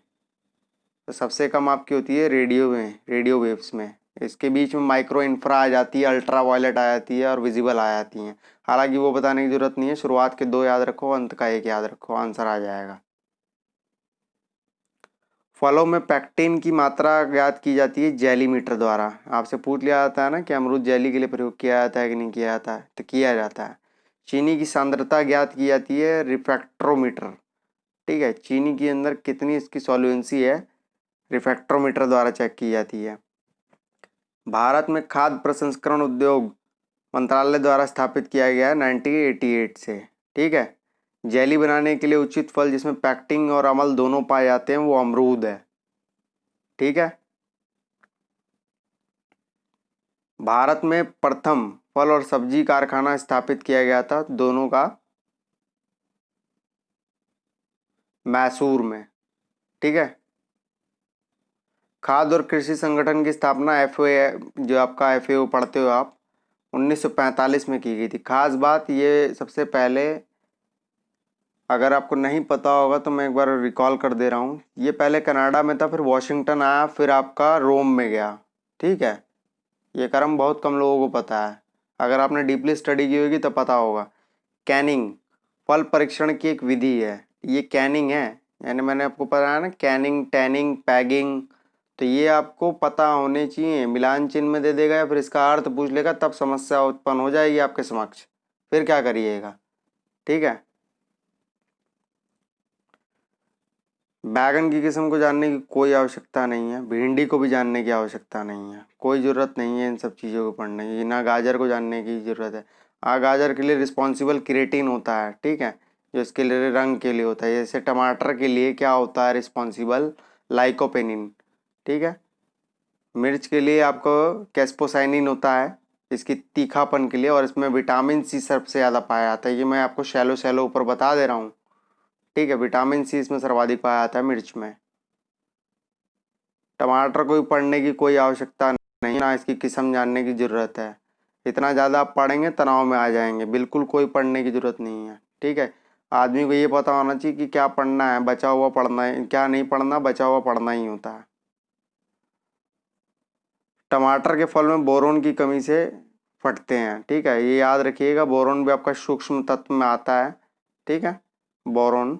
तो सबसे कम आपकी होती है रेडियो में, रेडियो वेव्स में, इसके बीच में माइक्रो इंफ्रा आ जाती है, अल्ट्रा वायलेट आ जाती है और विजिबल आ जाती हैं। हालांकि वो बताने की जरूरत नहीं है, शुरुआत के 2 याद रखो, अंत का 1 याद रखो, आंसर आ जाएगा। फलों में पैक्टिन की मात्रा ज्ञात की जाती है जेलीमीटर द्वारा। आपसे पूछ लिया जाता है ना कि अमरूद जेली के लिए प्रयोग किया जाता है कि नहीं किया जाता है, तो किया जाता है। चीनी की सांद्रता ज्ञात की जाती है रिफ्रैक्ट्रोमीटर। ठीक है, चीनी के अंदर कितनी इसकी सॉल्युएंसी है, रिफ्रैक्ट्रोमीटर द्वारा चेक की जाती है। भारत में खाद्य प्रसंस्करण उद्योग मंत्रालय द्वारा स्थापित किया गया है 1988 से। ठीक है, जेली बनाने के लिए उचित फल जिसमें पैक्टिन और अम्ल दोनों पाए जाते हैं वो अमरूद है। ठीक है, भारत में प्रथम फल और सब्जी कारखाना स्थापित किया गया था दोनों का मैसूर में। ठीक है, खाद्य और कृषि संगठन की स्थापना एफएओ, जो आपका एफएओ पढ़ते हो आप, 1945 में की गई थी। खास बात ये सबसे पहले, अगर आपको नहीं पता होगा तो मैं एक बार रिकॉल कर दे रहा हूँ, ये पहले कनाडा में था, फिर वॉशिंगटन आया, फिर आपका रोम में गया। ठीक है, ये क्रम बहुत कम लोगों को पता है, अगर आपने डीपली स्टडी की होगी तो पता होगा। कैनिंग फल परीक्षण की एक विधि है, ये कैनिंग है, यानी मैंने आपको बताया ना कैनिंग, टैनिंग, पैगिंग, तो ये आपको पता होने चाहिए। मिलान चिन्ह में दे देगा या फिर इसका अर्थ पूछ लेगा तब समस्या उत्पन्न हो जाएगी आपके समक्ष, फिर क्या करिएगा। ठीक है, बैगन की किस्म को जानने की कोई आवश्यकता नहीं है, भिंडी को भी जानने की आवश्यकता नहीं है, कोई ज़रूरत नहीं है इन सब चीज़ों को पढ़ने की, ना गाजर को जानने की ज़रूरत है। गाजर के लिए रिस्पॉन्सिबल क्रिएटिन होता है, ठीक है, जो इसके लिए रंग के लिए होता है। जैसे टमाटर के लिए क्या होता है रिस्पॉन्सिबल, लाइकोपेनिन। ठीक है, मिर्च के लिए आपको कैस्पोसाइनिन होता है इसकी तीखापन के लिए, और इसमें विटामिन सी सबसे ज़्यादा पाया जाता है। ये मैं आपको शैलो शैलो ऊपर बता दे रहा हूँ। ठीक है, विटामिन सी इसमें सर्वाधिक पाया जाता है मिर्च में। टमाटर को भी पढ़ने की कोई आवश्यकता नहीं, ना इसकी किस्म जानने की ज़रूरत है। इतना ज़्यादा आप पढ़ेंगे तनाव में आ जाएंगे, बिल्कुल कोई पढ़ने की ज़रूरत नहीं है। ठीक है, आदमी को ये पता होना चाहिए कि क्या पढ़ना है, बचा हुआ पढ़ना है, क्या नहीं पढ़ना, बचा हुआ पढ़ना ही होता है। टमाटर के फल में बोरोन की कमी से फटते हैं। ठीक है, ये याद रखिएगा, बोरोन भी आपका सूक्ष्म तत्व में आता है। ठीक है, बोरोन,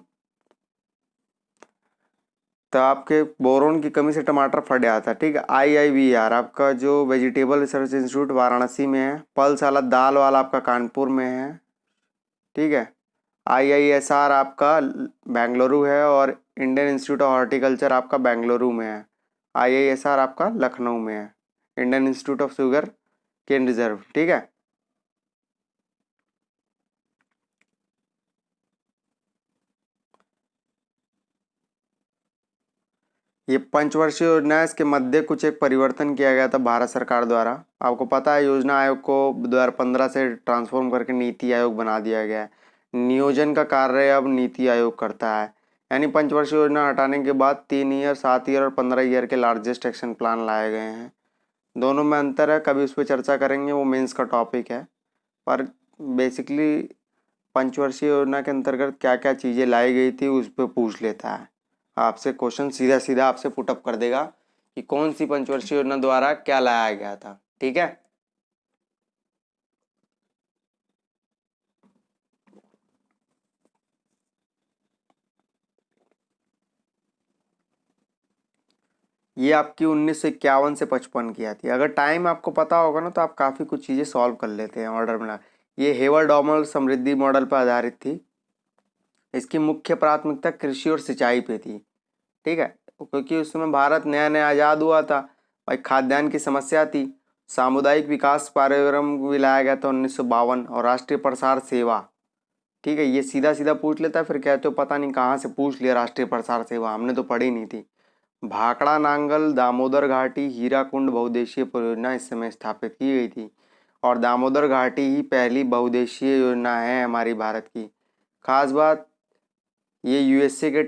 तो आपके बोरोन की कमी से टमाटर फट जाता है। ठीक है, IIVR आपका जो वेजिटेबल रिसर्च इंस्टीट्यूट वाराणसी में है, पल्स वाला दाल वाला आपका कानपुर में है। ठीक है, IISR आपका बेंगलुरु है, और इंडियन इंस्टीट्यूट ऑफ हॉर्टिकल्चर आपका बेंगलुरु में है। IISR आपका लखनऊ में है, Indian Institute of sugar cane reserve. ठीक है, ये पंचवर्षीय योजना है, इसके मध्य कुछ एक परिवर्तन किया गया था भारत सरकार द्वारा। आपको पता है योजना आयोग को 2015 से ट्रांसफॉर्म करके नीति आयोग बना दिया गया है। नियोजन का कार्य अब नीति आयोग करता है, यानी पंचवर्षीय योजना हटाने के बाद 3 ईयर, 7 ईयर और 15 ईयर के लार्जेस्ट एक्शन प्लान लाए गए हैं। दोनों में अंतर है, कभी उस पर चर्चा करेंगे, वो मेंस का टॉपिक है। पर बेसिकली पंचवर्षीय योजना के अंतर्गत क्या क्या चीज़ें लाई गई थी उस पर पूछ लेता है आपसे क्वेश्चन, सीधा सीधा आपसे पुटअप कर देगा कि कौन सी पंचवर्षीय योजना द्वारा क्या लाया गया था। ठीक है, ये आपकी 1951 से 55 की आती है। अगर टाइम आपको पता होगा ना तो आप काफ़ी कुछ चीज़ें सॉल्व कर लेते हैं ऑर्डर में। ये हेवर डॉमर समृद्धि मॉडल पर आधारित थी। इसकी मुख्य प्राथमिकता कृषि और सिंचाई पे थी। ठीक है, क्योंकि उस समय भारत नया नया आज़ाद हुआ था, भाई खाद्यान्न की समस्या थी। सामुदायिक विकास कार्यक्रम भी लाया गया था 1952, और राष्ट्रीय प्रसार सेवा। ठीक है, ये सीधा सीधा पूछ लेता है, फिर कहते हो पता नहीं कहाँ से पूछ लिया राष्ट्रीय प्रसार सेवा, हमने तो पढ़ी नहीं थी। भाखड़ा नांगल दामोदर घाटी हीराकुंड बहुउद्देशीय परियोजना इस समय स्थापित की गई थी, और दामोदर घाटी ही पहली बहुउद्देशीय योजना है हमारी भारत की। खास बात, ये USA के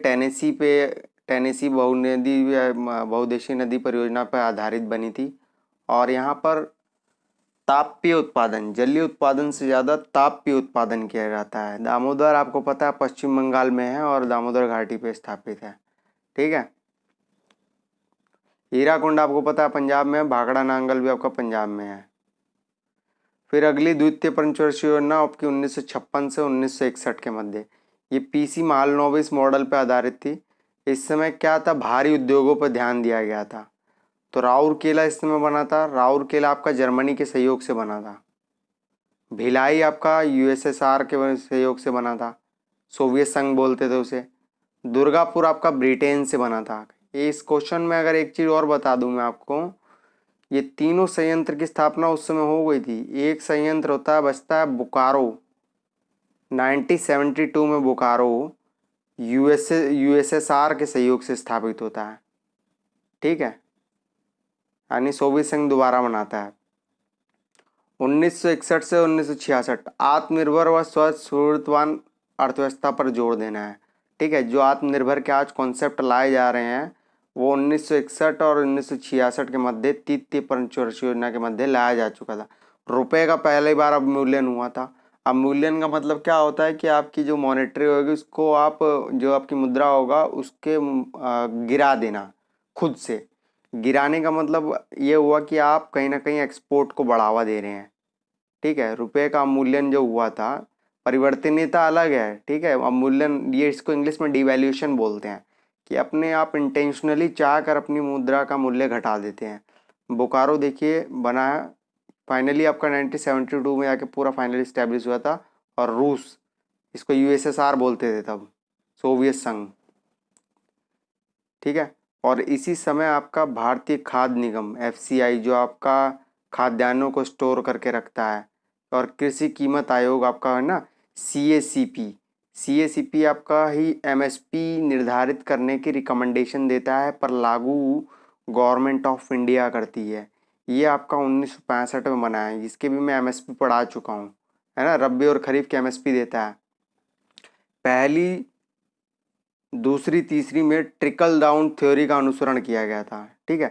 टेनेसी बहुउद्देशीय नदी परियोजना पर आधारित बनी थी, और यहाँ पर तापीय उत्पादन, जलीय उत्पादन से ज़्यादा तापीय उत्पादन किया जाता है। दामोदर आपको पता है पश्चिम बंगाल में है और दामोदर घाटी पे स्थापित है। ठीक है, हीराकुंड आपको पता है पंजाब में है, भाखड़ा नांगल भी आपका पंजाब में है। फिर अगली द्वितीय पंचवर्षीय योजना आपकी 1956 से 1961 के मध्य, ये पीसी महालनोबिस मॉडल पर आधारित थी। इस समय क्या था, भारी उद्योगों पर ध्यान दिया गया था। तो राउरकेला इस समय बना था, राउरकेला आपका जर्मनी के सहयोग से बना था। भिलाई आपका यूएसएसआर के सहयोग से बना था, सोवियत संघ बोलते थे उसे। दुर्गापुर आपका ब्रिटेन से बना था। इस क्वेश्चन में अगर एक चीज़ और बता दूं मैं आपको, ये तीनों संयंत्र की स्थापना उस समय हो गई थी। एक संयंत्र होता है बचता है बोकारो, 1972 में बोकारो यूएसएसआर के सहयोग से स्थापित होता है, ठीक है, यानी सोवियत संघ दोबारा बनाता है। 1961 से 1966 आत्मनिर्भर व स्वस्फूर्तवान अर्थव्यवस्था पर जोर देना है, ठीक है। जो आत्मनिर्भर के आज कॉन्सेप्ट लाए जा रहे हैं वो 1961 और 1966 के मध्य तृतीय पंचवर्षीय योजना के मध्य लाया जा चुका था। रुपए का पहली बार अवमूल्यन हुआ था। अवमूल्यन का मतलब क्या होता है कि आपकी जो मॉनेटरी होगी उसको आप, जो आपकी मुद्रा होगा उसके गिरा देना, खुद से गिराने का मतलब ये हुआ कि आप कहीं ना कहीं एक्सपोर्ट को बढ़ावा दे रहे हैं, ठीक है। रुपए का अवमूल्यन जो हुआ था, परिवर्तनीयता अलग है, ठीक है। अवमूल्यन ये इसको इंग्लिश में डिवैल्यूएशन बोलते हैं, कि अपने आप इंटेंशनली चाह कर अपनी मुद्रा का मूल्य घटा देते हैं। बोकारो देखिए बना है फाइनली आपका 1972 में आके पूरा फाइनली इस्टेब्लिश हुआ था। और रूस, इसको यूएसएसआर बोलते थे तब, सोवियत संघ, ठीक है। और इसी समय आपका भारतीय खाद्य निगम एफसीआई, जो आपका खाद्यान्नों को स्टोर करके रखता है, और कृषि कीमत आयोग आपका है ना, सीएसीपी, सीएसीपी आपका ही एमएसपी निर्धारित करने की रिकमेंडेशन देता है, पर लागू गवर्नमेंट ऑफ इंडिया करती है। ये आपका 1965 में बना है, जिसके भी मैं एमएसपी पढ़ा चुका हूँ, है ना। रबी और खरीफ की एमएसपी देता है। पहली दूसरी तीसरी में ट्रिकल डाउन थ्योरी का अनुसरण किया गया था, ठीक है।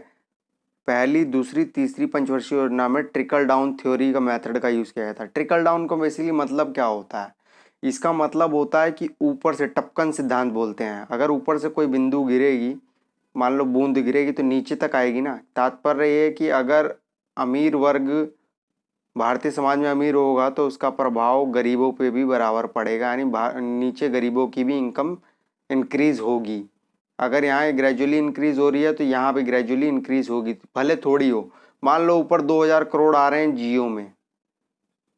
पहली दूसरी तीसरी पंचवर्षीय योजना में ट्रिकल डाउन थ्योरी का मेथड का यूज़ किया गया था। ट्रिकल डाउन को बेसिकली मतलब क्या होता है, इसका मतलब होता है कि ऊपर से, टपकन सिद्धांत बोलते हैं। अगर ऊपर से कोई बिंदु गिरेगी, मान लो बूंद गिरेगी तो नीचे तक आएगी ना। तात्पर्य ये है कि अगर अमीर वर्ग भारतीय समाज में अमीर होगा तो उसका प्रभाव गरीबों पे भी बराबर पड़ेगा, यानी नीचे गरीबों की भी इनकम इंक्रीज होगी। अगर यहाँ ग्रेजुअली इंक्रीज हो रही है तो यहाँ पे ग्रेजुअली इंक्रीज होगी, भले थोड़ी हो। मान लो ऊपर 2000 करोड़ आ रहे हैं जियो में,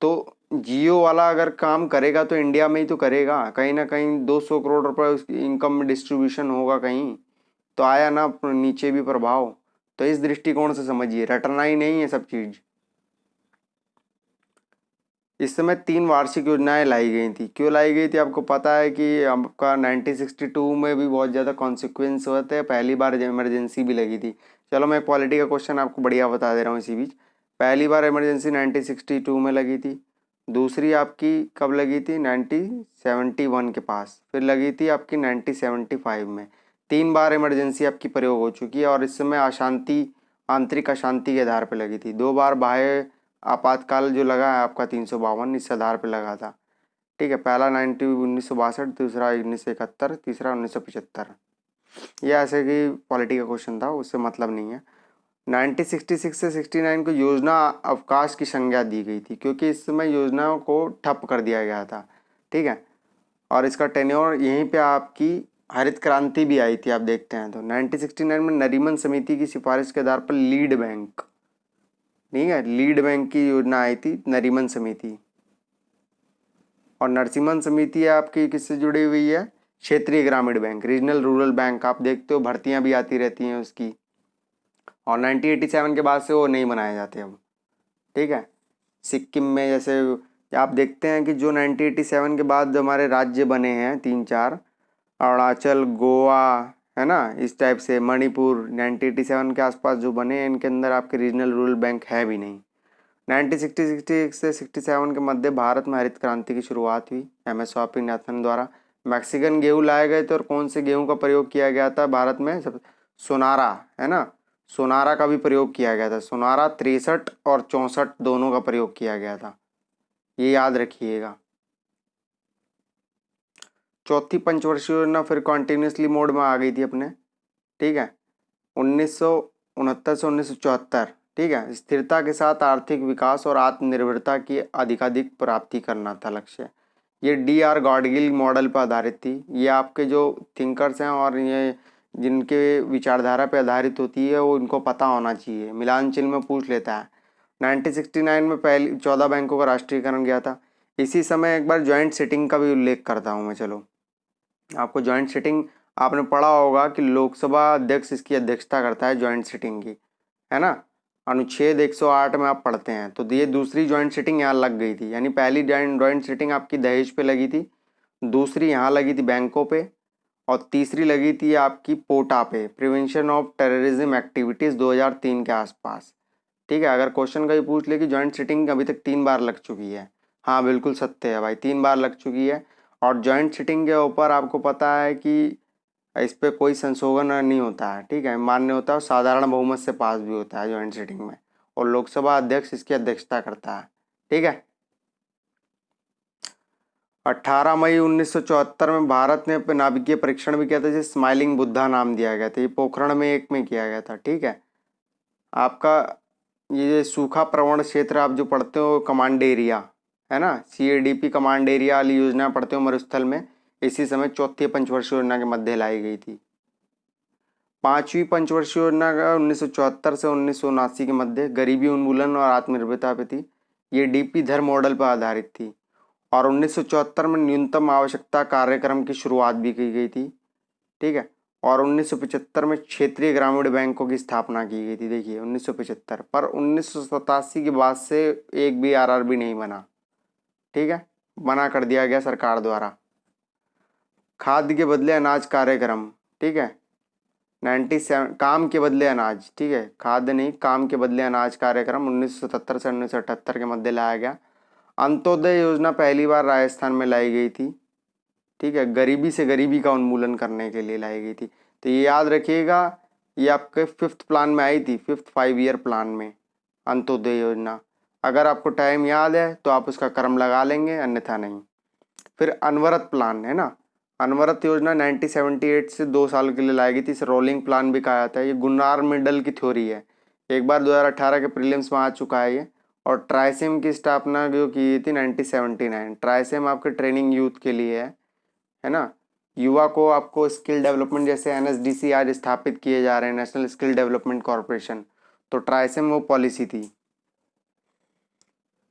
तो जियो वाला अगर काम करेगा तो इंडिया में ही तो करेगा, कहीं ना कहीं 200 करोड़ रुपए उसकी इनकम में डिस्ट्रीब्यूशन होगा कहीं, तो आया ना नीचे भी प्रभाव। तो इस दृष्टिकोण से समझिए, रटना ही नहीं है सब चीज़। इस समय 3 वार्षिक योजनाएं लाई गई थी। क्यों लाई गई थी आपको पता है कि आपका 1962 में भी बहुत ज़्यादा कॉन्सिक्वेंस हुए थे, पहली बार इमरजेंसी भी लगी थी। चलो मैं पॉलिटी का क्वेश्चन आपको बढ़िया बता दे रहा हूँ इसी बीच। पहली बार इमरजेंसी 1962 में लगी थी। दूसरी आपकी कब लगी थी, 1971 के पास। फिर लगी थी आपकी 1975 में। 3 बार इमरजेंसी आपकी प्रयोग हो चुकी है, और इस समय अशांति, आंतरिक अशांति के आधार पर लगी थी। 2 बार बाह्य आपातकाल जो लगा है आपका 352, इस आधार पर लगा था, ठीक है। पहला 1962, दूसरा 1971, तीसरा 1975। ये ऐसे कि पॉलिटी का क्वेश्चन था, उससे मतलब नहीं है। 1966 से 69 को योजना अवकाश की संज्ञा दी गई थी, क्योंकि इस समय योजनाओं को ठप कर दिया गया था, ठीक है। और इसका टेन्योर यहीं पे आपकी हरित क्रांति भी आई थी, आप देखते हैं तो 1969 में नरीमन समिति की सिफारिश के आधार पर लीड बैंक, ठीक है, लीड बैंक की योजना आई थी, नरीमन समिति। और नरसिम्हन समिति आपकी किससे जुड़ी हुई है, क्षेत्रीय ग्रामीण बैंक, रीजनल रूरल बैंक। आप देखते हो भर्तियां भी आती रहती हैं उसकी। और 1987 के बाद से वो नहीं बनाए जाते अब, ठीक है। सिक्किम में जैसे आप देखते हैं कि जो 1987 के बाद जो हमारे राज्य बने हैं 3-4, अरुणाचल, गोवा, है ना, इस टाइप से, मणिपुर, 1987 के आसपास जो बने हैं, इनके अंदर आपके रीजनल रूरल बैंक है भी नहीं। 1960 से 67 के मध्य भारत में हरित क्रांति की शुरुआत हुई एमएस स्वामीनाथन द्वारा। मैक्सिकन गेहूँ लाए गए थे, और कौन से गेहूँ का प्रयोग किया गया था भारत में, सब सोनारा, है ना, सोनारा का भी प्रयोग किया गया था। सोनारा 63 और 64 दोनों का प्रयोग किया गया था, ये याद रखिएगा। चौथी पंचवर्षीय योजना फिर कॉन्टिन्यूसली मोड में आ गई थी अपने, ठीक है। 1900 1969 से 1974, ठीक है। स्थिरता के साथ आर्थिक विकास और आत्मनिर्भरता की अधिकाधिक प्राप्ति करना था लक्ष्य। ये D.R. गॉडगिल मॉडल पर आधारित थी। ये आपके जो थिंकर्स हैं और ये जिनके विचारधारा पर आधारित होती है वो इनको पता होना चाहिए। मिलान चिन्ह में पूछ लेता है। 1969 में पहली 14 बैंकों का राष्ट्रीयकरण किया था। इसी समय एक बार ज्वाइंट सिटिंग का भी उल्लेख करता हूँ मैं। चलो, आपको ज्वाइंट सिटिंग आपने पढ़ा होगा कि लोकसभा अध्यक्ष इसकी अध्यक्षता करता है ज्वाइंट सिटिंग की, है ना। अनुच्छेद 108 में आप पढ़ते हैं। तो ये दूसरी ज्वाइंट सिटिंग यहाँ लग गई थी, यानी पहली ज्वाइंट सिटिंग आपकी दहेज पे लगी थी, दूसरी यहाँ लगी थी बैंकों पे, और तीसरी लगी थी आपकी पोटा पे, प्रिवेंशन ऑफ टेररिज्म एक्टिविटीज़ 2003 के आसपास, ठीक है। अगर क्वेश्चन का भी पूछ ले कि ज्वाइंट सिटिंग अभी तक 3 बार लग चुकी है, हाँ बिल्कुल सत्य है भाई, 3 बार लग चुकी है। और ज्वाइंट सिटिंग के ऊपर आपको पता है कि इस पर कोई संशोधन नहीं होता है, ठीक है, मान्य होता है और साधारण बहुमत से पास भी होता है ज्वाइंट सिटिंग में, और लोकसभा अध्यक्ष इसकी अध्यक्षता करता है, ठीक है। 18 मई 1974 में भारत ने नाभिकीय परीक्षण भी किया था, जिसे स्माइलिंग बुद्धा नाम दिया गया था। ये पोखरण में एक में किया गया था, ठीक है। आपका ये सूखा प्रवण क्षेत्र आप जो पढ़ते हो कमांड एरिया, है ना, CADP कमांड एरिया वाली योजना पढ़ते हो मरुस्थल में, इसी समय चौथी पंचवर्षीय योजना के मध्य लाई गई थी। पांचवी पंचवर्षीय योजना का 1974 से 1979 के मध्य गरीबी उन्मूलन और आत्मनिर्भरता पे थी। ये DP धर मॉडल पर आधारित थी। और 1974 में न्यूनतम आवश्यकता कार्यक्रम की शुरुआत भी की गई थी, ठीक है। और 1975 में क्षेत्रीय ग्रामीण बैंकों की स्थापना की गई थी। देखिए 1975, पर 1987 के बाद से एक भी RRB नहीं बना, ठीक है, मना कर दिया गया सरकार द्वारा। खाद्य के बदले अनाज कार्यक्रम, ठीक है, 97 काम के बदले अनाज, ठीक है, खाद्य नहीं, काम के बदले अनाज कार्यक्रम 1977 से 1978 के मध्य लाया गया। अंत्योदय योजना पहली बार राजस्थान में लाई गई थी, ठीक है, गरीबी से गरीबी का उन्मूलन करने के लिए लाई गई थी। तो ये याद रखिएगा, ये आपके 5th प्लान में आई थी, 5th 5 ईयर प्लान में अंत्योदय योजना। अगर आपको टाइम याद है तो आप उसका क्रम लगा लेंगे, अन्यथा नहीं। फिर अनवरत प्लान, है ना, अनवरत योजना 1978 से 2 साल के लिए लाई गई थी। इसे रोलिंग प्लान भी कहा जाता है। ये गुनार मिडल की थ्योरी है, एक बार 2018 के प्रीलिम्स में आ चुका है ये। और ट्राइसेम की स्थापना जो की थी 1979। ट्राइसेम आपके ट्रेनिंग यूथ के लिए है ना, युवा को आपको स्किल डेवलपमेंट, जैसे NSDC आज स्थापित किए जा रहे हैं, नेशनल स्किल डेवलपमेंट कॉरपोरेशन, तो ट्राइसेम वो पॉलिसी थी।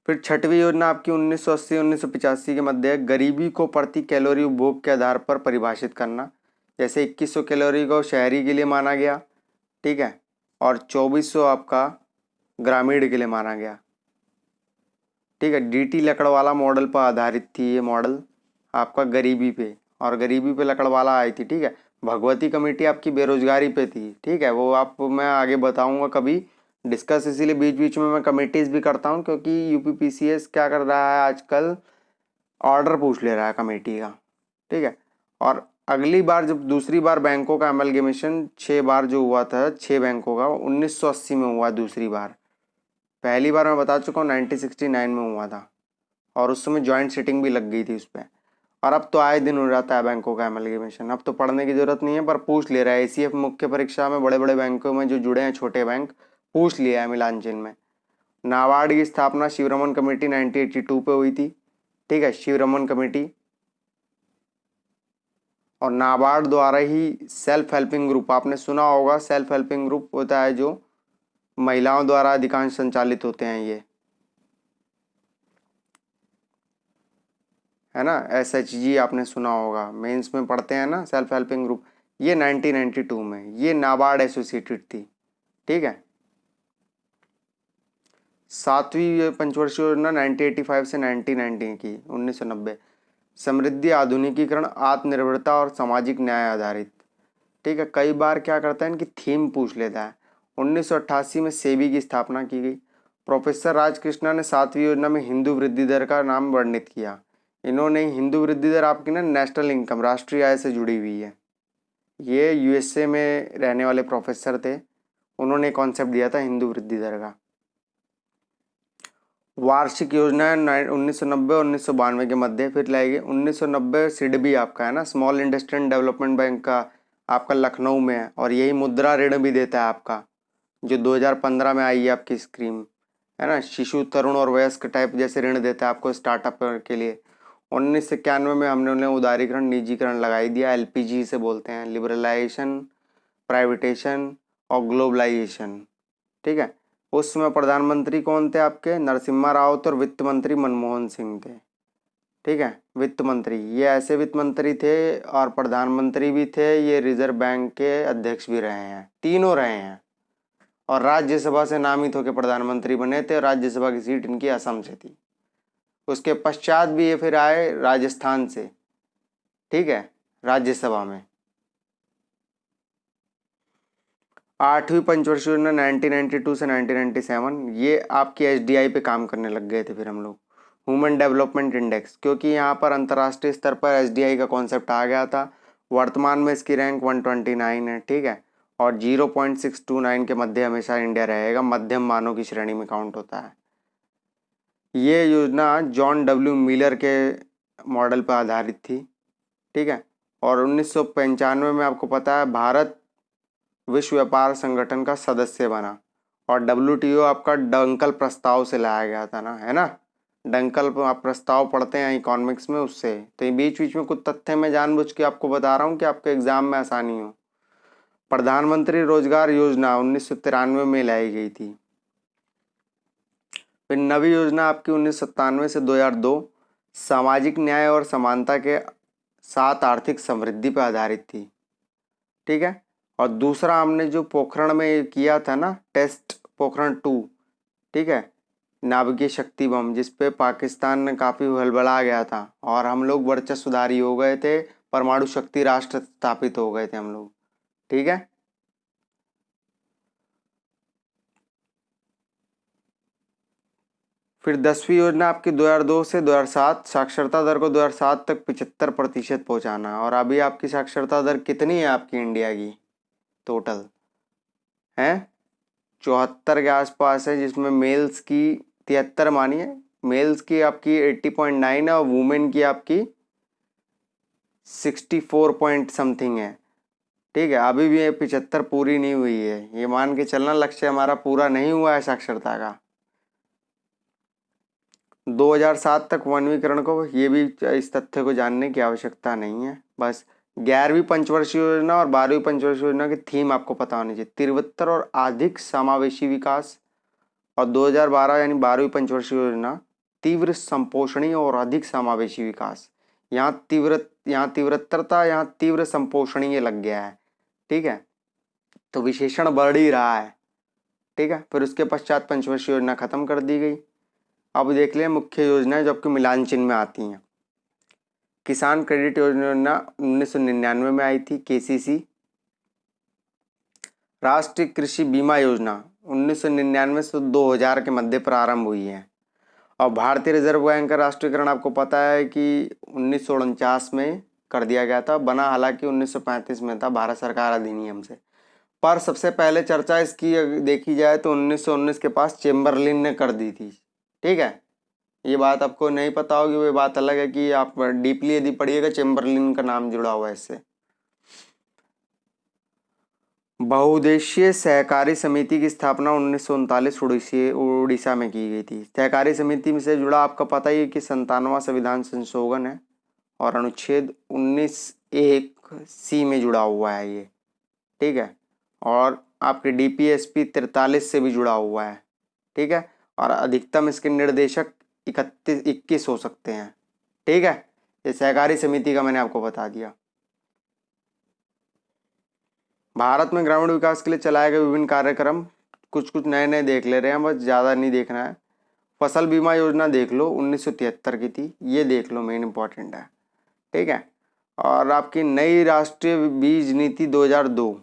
फिर छठवीं योजना आपकी 1980-1985 के मध्य गरीबी को प्रति कैलोरी उपभोग के आधार पर परिभाषित करना। जैसे 2100 कैलोरी को शहरी के लिए माना गया, ठीक है, और 2400 आपका ग्रामीण के लिए माना गया, ठीक है। DT लकड़वाला मॉडल पर आधारित थी ये मॉडल आपका गरीबी पे, और गरीबी पे लकड़वाला आई थी, ठीक है। भगवती कमेटी आपकी बेरोजगारी पे थी, ठीक है, वो आप मैं आगे बताऊंगा कभी डिस्कस, इसीलिए बीच बीच में मैं कमेटीज भी करता हूँ, क्योंकि UPPCS क्या कर रहा है आजकल, ऑर्डर पूछ ले रहा है कमेटी का, ठीक है। और अगली बार जब दूसरी बार बैंकों का अमलगेमेशन 6 बार जो हुआ था, 6 बैंकों का 1980 में हुआ दूसरी बार। पहली बार मैं बता चुका हूँ 1969 में हुआ था, और उस समय ज्वाइंट सिटिंग भी लग गई थी उस पर। और अब तो आए दिन हो जाता है बैंकों का अमलगेमेशन, अब तो पढ़ने की जरूरत नहीं है, पर पूछ ले रहा है ACF मुख्य परीक्षा में, बड़े बड़े बैंकों में जो जुड़े हैं छोटे बैंक, पूछ लिया है मिलान चिन्ह में। नाबार्ड की स्थापना शिवरमन कमेटी 1982 पे हुई थी, ठीक है, शिवरमन कमेटी। और नाबार्ड द्वारा ही सेल्फ हेल्पिंग ग्रुप, आपने सुना होगा, सेल्फ हेल्पिंग ग्रुप होता है जो महिलाओं द्वारा अधिकांश संचालित होते हैं, ये है ना, SHG आपने सुना होगा, मेंस में पढ़ते हैं ना सेल्फ हेल्पिंग ग्रुप। ये 1992 में ये नाबार्ड एसोसिएटेड थी, ठीक है। सातवीं पंचवर्षीय योजना 1985 से 1990 की 1990, समृद्धि, आधुनिकीकरण, आत्मनिर्भरता और सामाजिक न्याय आधारित, ठीक है। कई बार क्या करता है, इनकी थीम पूछ लेता है। 1988 में सेबी की स्थापना की गई। प्रोफेसर राजकृष्णा ने 7वीं योजना में हिंदू वृद्धि दर का नाम वर्णित किया। इन्होंने हिंदू वृद्धि दर आपकी ना नेशनल इनकम, राष्ट्रीय आय से जुड़ी हुई है। ये USA में रहने वाले प्रोफेसर थे, उन्होंने कॉन्सेप्ट दिया था हिंदू वृद्धि दर का। वार्षिक योजना 1990 और 1992 के मध्य फिर लाई गई। 1990 सिडबी आपका है ना, small industry and development bank का आपका लखनऊ में है, और यही मुद्रा ऋण भी देता है आपका, जो 2015 में आई है आपकी स्कीम, है ना, शिशु, तरुण और वयस्क टाइप जैसे ऋण देता है आपको स्टार्टअप के लिए। 1991 में हमने उन्हें उदारीकरण, निजीकरण लगाई दिया, एलपीजी से बोलते हैं, लिबरलाइजेशन, प्राइवेटेशन और ग्लोबलाइजेशन। ठीक है। उस समय प्रधानमंत्री कौन थे आपके? नरसिम्हा राव थे और वित्त मंत्री मनमोहन सिंह थे। ठीक है, वित्त मंत्री, ये ऐसे वित्त मंत्री थे और प्रधानमंत्री भी थे, ये रिजर्व बैंक के अध्यक्ष भी रहे हैं, तीनों रहे हैं। और राज्यसभा से नामित होकर प्रधानमंत्री बने थे और राज्यसभा की सीट इनकी असम से थी। उसके पश्चात भी ये फिर आए राजस्थान से। ठीक है, राज्यसभा में। 8वीं पंचवर्षीय योजना 1992 से 1997, ये आपकी एसडीआई पे काम करने लग गए थे फिर हम लोग, ह्यूमन डेवलपमेंट इंडेक्स, क्योंकि यहाँ पर अंतर्राष्ट्रीय स्तर पर एसडीआई का कॉन्सेप्ट आ गया था। वर्तमान में इसकी रैंक 129 है। ठीक है, और 0.629 के मध्य हमेशा इंडिया रहेगा, मध्यम मानों की श्रेणी में काउंट होता है। ये योजना जॉन डब्ल्यू मिलर के मॉडल पर आधारित थी। ठीक है, और 1995 में आपको पता है भारत विश्व व्यापार संगठन का सदस्य बना, और डब्ल्यूटीओ आपका डंकल प्रस्ताव से लाया गया था ना, है ना, डंकल आप प्रस्ताव पढ़ते हैं इकोनॉमिक्स में, उससे। तो ये बीच बीच में कुछ तथ्य मैं जानबूझ के आपको बता रहा हूँ कि आपके एग्जाम में आसानी हो। प्रधानमंत्री रोजगार योजना 1993 में लाई गई थी। फिर नवी योजना आपकी 1997 से 2002 सामाजिक न्याय और समानता के साथ आर्थिक समृद्धि पर आधारित थी। ठीक है, और दूसरा हमने जो पोखरण में किया था ना टेस्ट, पोखरण 2, ठीक है, नाभिकीय शक्ति बम, जिसपे पाकिस्तान ने काफ़ी हलबला गया था और हम लोग वर्चस्वधारी हो गए थे, परमाणु शक्ति राष्ट्र स्थापित हो गए थे हम लोग। ठीक है, फिर 10वीं योजना आपकी 2002 से 2007, साक्षरता दर को 2007 तक 75% पहुंचाना। और अभी आपकी साक्षरता दर कितनी है आपकी इंडिया की? टोटल है 74 के आसपास है, जिसमें मेल्स की 73 मानिए, मेल्स की आपकी 80.9 है और वुमेन की आपकी 64 पॉइंट समथिंग है। ठीक है, अभी भी ये 75 पूरी नहीं हुई है, ये मान के चलना लक्ष्य हमारा पूरा नहीं हुआ है साक्षरता का। 2007 तक वनवीकरण को, ये भी इस तथ्य को जानने की आवश्यकता नहीं है। बस 11वीं पंचवर्षीय योजना और 12वीं पंचवर्षीय योजना की थीम आपको पता होनी चाहिए, तीव्रतर और अधिक समावेशी विकास। और 2012 यानी 12वीं पंचवर्षीय योजना तीव्र संपोषणीय और अधिक समावेशी विकास। यहाँ तीव्रतरता, यहाँ तीव्र संपोषणीय लग गया है। ठीक है, तो विशेषण बढ़ ही रहा है। ठीक है, फिर उसके पश्चात पंचवर्षीय योजना खत्म कर दी गई। अब देख लें मुख्य योजनाएं जो आपके मिलान चिन्ह में आती हैं। किसान क्रेडिट योजना 1999 में आई थी, केसीसी। राष्ट्रीय कृषि बीमा योजना 1999 से 2000 के मध्य प्रारंभ हुई है। और भारतीय रिजर्व बैंक का राष्ट्रीयकरण आपको पता है कि 1949 में कर दिया गया था, बना हालांकि 1935 में था भारत सरकार अधिनियम से। पर सबसे पहले चर्चा इसकी देखी जाए तो 1919 के पास चेम्बरलिन ने कर दी थी। ठीक है, ये बात आपको नहीं पता होगी, वो बात अलग है कि आप डीपली यदि पढ़िएगा, चेम्बरलिन का नाम जुड़ा हुआ है इससे। बहुउद्देशीय सहकारी समिति की स्थापना 1939 उड़ीसा में की गई थी। सहकारी समिति से जुड़ा आपका पता ही है कि 97वां संविधान संशोधन है और अनुच्छेद 19(1)(c) में जुड़ा हुआ है ये। ठीक है, और आपके डीपीएसपी 43 से भी जुड़ा हुआ है। ठीक है, और अधिकतम इसके निर्देशक 21 हो सकते हैं। ठीक है, ये सहकारी समिति का मैंने आपको बता दिया। भारत में ग्रामीण विकास के लिए चलाए गए विभिन्न कार्यक्रम कुछ कुछ नए नए देख ले रहे हैं, बस ज़्यादा नहीं देखना है। फसल बीमा योजना देख लो, 1973 की थी, ये देख लो, मेन इंपॉर्टेंट है। ठीक है, और आपकी नई राष्ट्रीय बीज नीति 2002।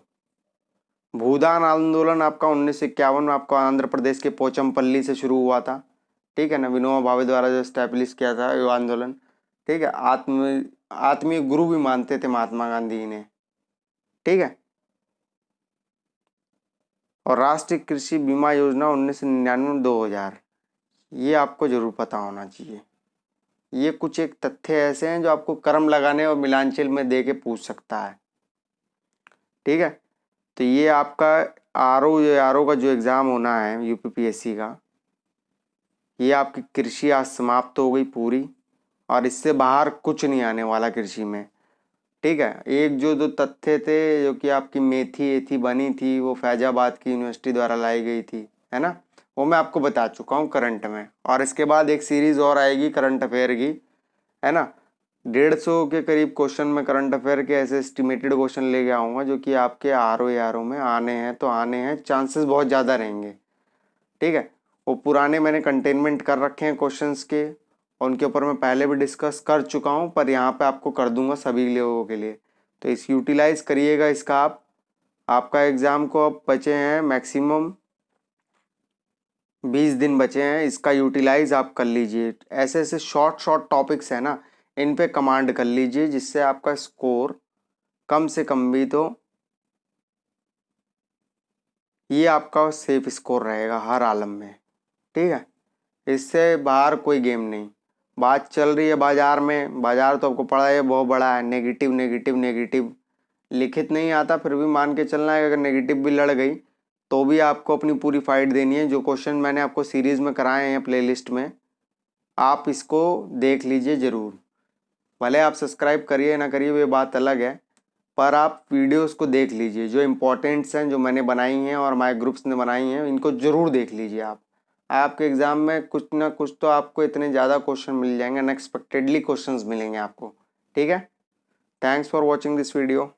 भूदान आंदोलन आपका 1951 में आपको आंध्र प्रदेश के पोचमपल्ली से शुरू हुआ था। ठीक है ना, विनोबा भावे द्वारा जो स्टैब्लिश किया था ये आंदोलन। ठीक है, आत्मीय गुरु भी मानते थे महात्मा गांधी ने। ठीक है, और राष्ट्रीय कृषि बीमा योजना 1999-2000, ये आपको जरूर पता होना चाहिए। ये कुछ एक तथ्य ऐसे हैं जो आपको क्रम लगाने और मिलानचिल में दे के पूछ सकता है। ठीक है, तो ये आपका आर ओ का जो एग्ज़ाम होना है यूपीपीएससी का, ये आपकी कृषि आज समाप्त हो गई पूरी, और इससे बाहर कुछ नहीं आने वाला कृषि में। ठीक है, एक जो दो तथ्य थे जो कि आपकी मेथी एथी बनी थी वो फैजाबाद की यूनिवर्सिटी द्वारा लाई गई थी, है ना, वो मैं आपको बता चुका हूँ करंट में। और इसके बाद एक सीरीज और आएगी करंट अफेयर की, है ना, 150 के करीब क्वेश्चन में करंट अफेयर के ऐसे एस्टिमेटेड क्वेश्चन लेके आऊँगा जो कि आपके आर ओ में आने हैं, तो आने हैं, चांसेस बहुत ज़्यादा रहेंगे। ठीक है, वो पुराने मैंने कंटेनमेंट कर रखे हैं क्वेश्चंस के, उनके ऊपर मैं पहले भी डिस्कस कर चुका हूँ, पर यहाँ पे आपको कर दूंगा सभी लोगों के लिए। तो इस यूटिलाइज करिएगा इसका आप। आपका एग्ज़ाम को अब बचे हैं मैक्सिमम 20 दिन बचे हैं, इसका यूटिलाइज आप कर लीजिए। ऐसे ऐसे शॉर्ट शॉर्ट टॉपिक्स हैं ना, इन पे कमांड कर लीजिए, जिससे आपका स्कोर कम से कम भी तो ये आपका सेफ स्कोर रहेगा हर आलम में। ठीक है, इससे बाहर कोई गेम नहीं। बात चल रही है बाजार में, बाजार तो आपको पड़ा है बहुत बड़ा है, नेगेटिव नेगेटिव नेगेटिव। लिखित नहीं आता फिर भी मान के चलना है, अगर नेगेटिव भी लड़ गई तो भी आपको अपनी पूरी फाइट देनी है। जो क्वेश्चन मैंने आपको सीरीज में कराए हैं प्लेलिस्ट में, आप इसको देख लीजिए ज़रूर। भले आप सब्सक्राइब करिए ना करिए ये बात अलग है, पर आप वीडियोस को देख लीजिए, जो इम्पोर्टेंट्स हैं जो मैंने बनाई हैं और हमारे ग्रुप्स ने बनाई हैं, इनको ज़रूर देख लीजिए आप। आपके एग्ज़ाम में कुछ ना कुछ तो आपको इतने ज़्यादा क्वेश्चन मिल जाएंगे, अनएक्सपेक्टेडली क्वेश्चंस मिलेंगे आपको। ठीक है, thanks for watching this video.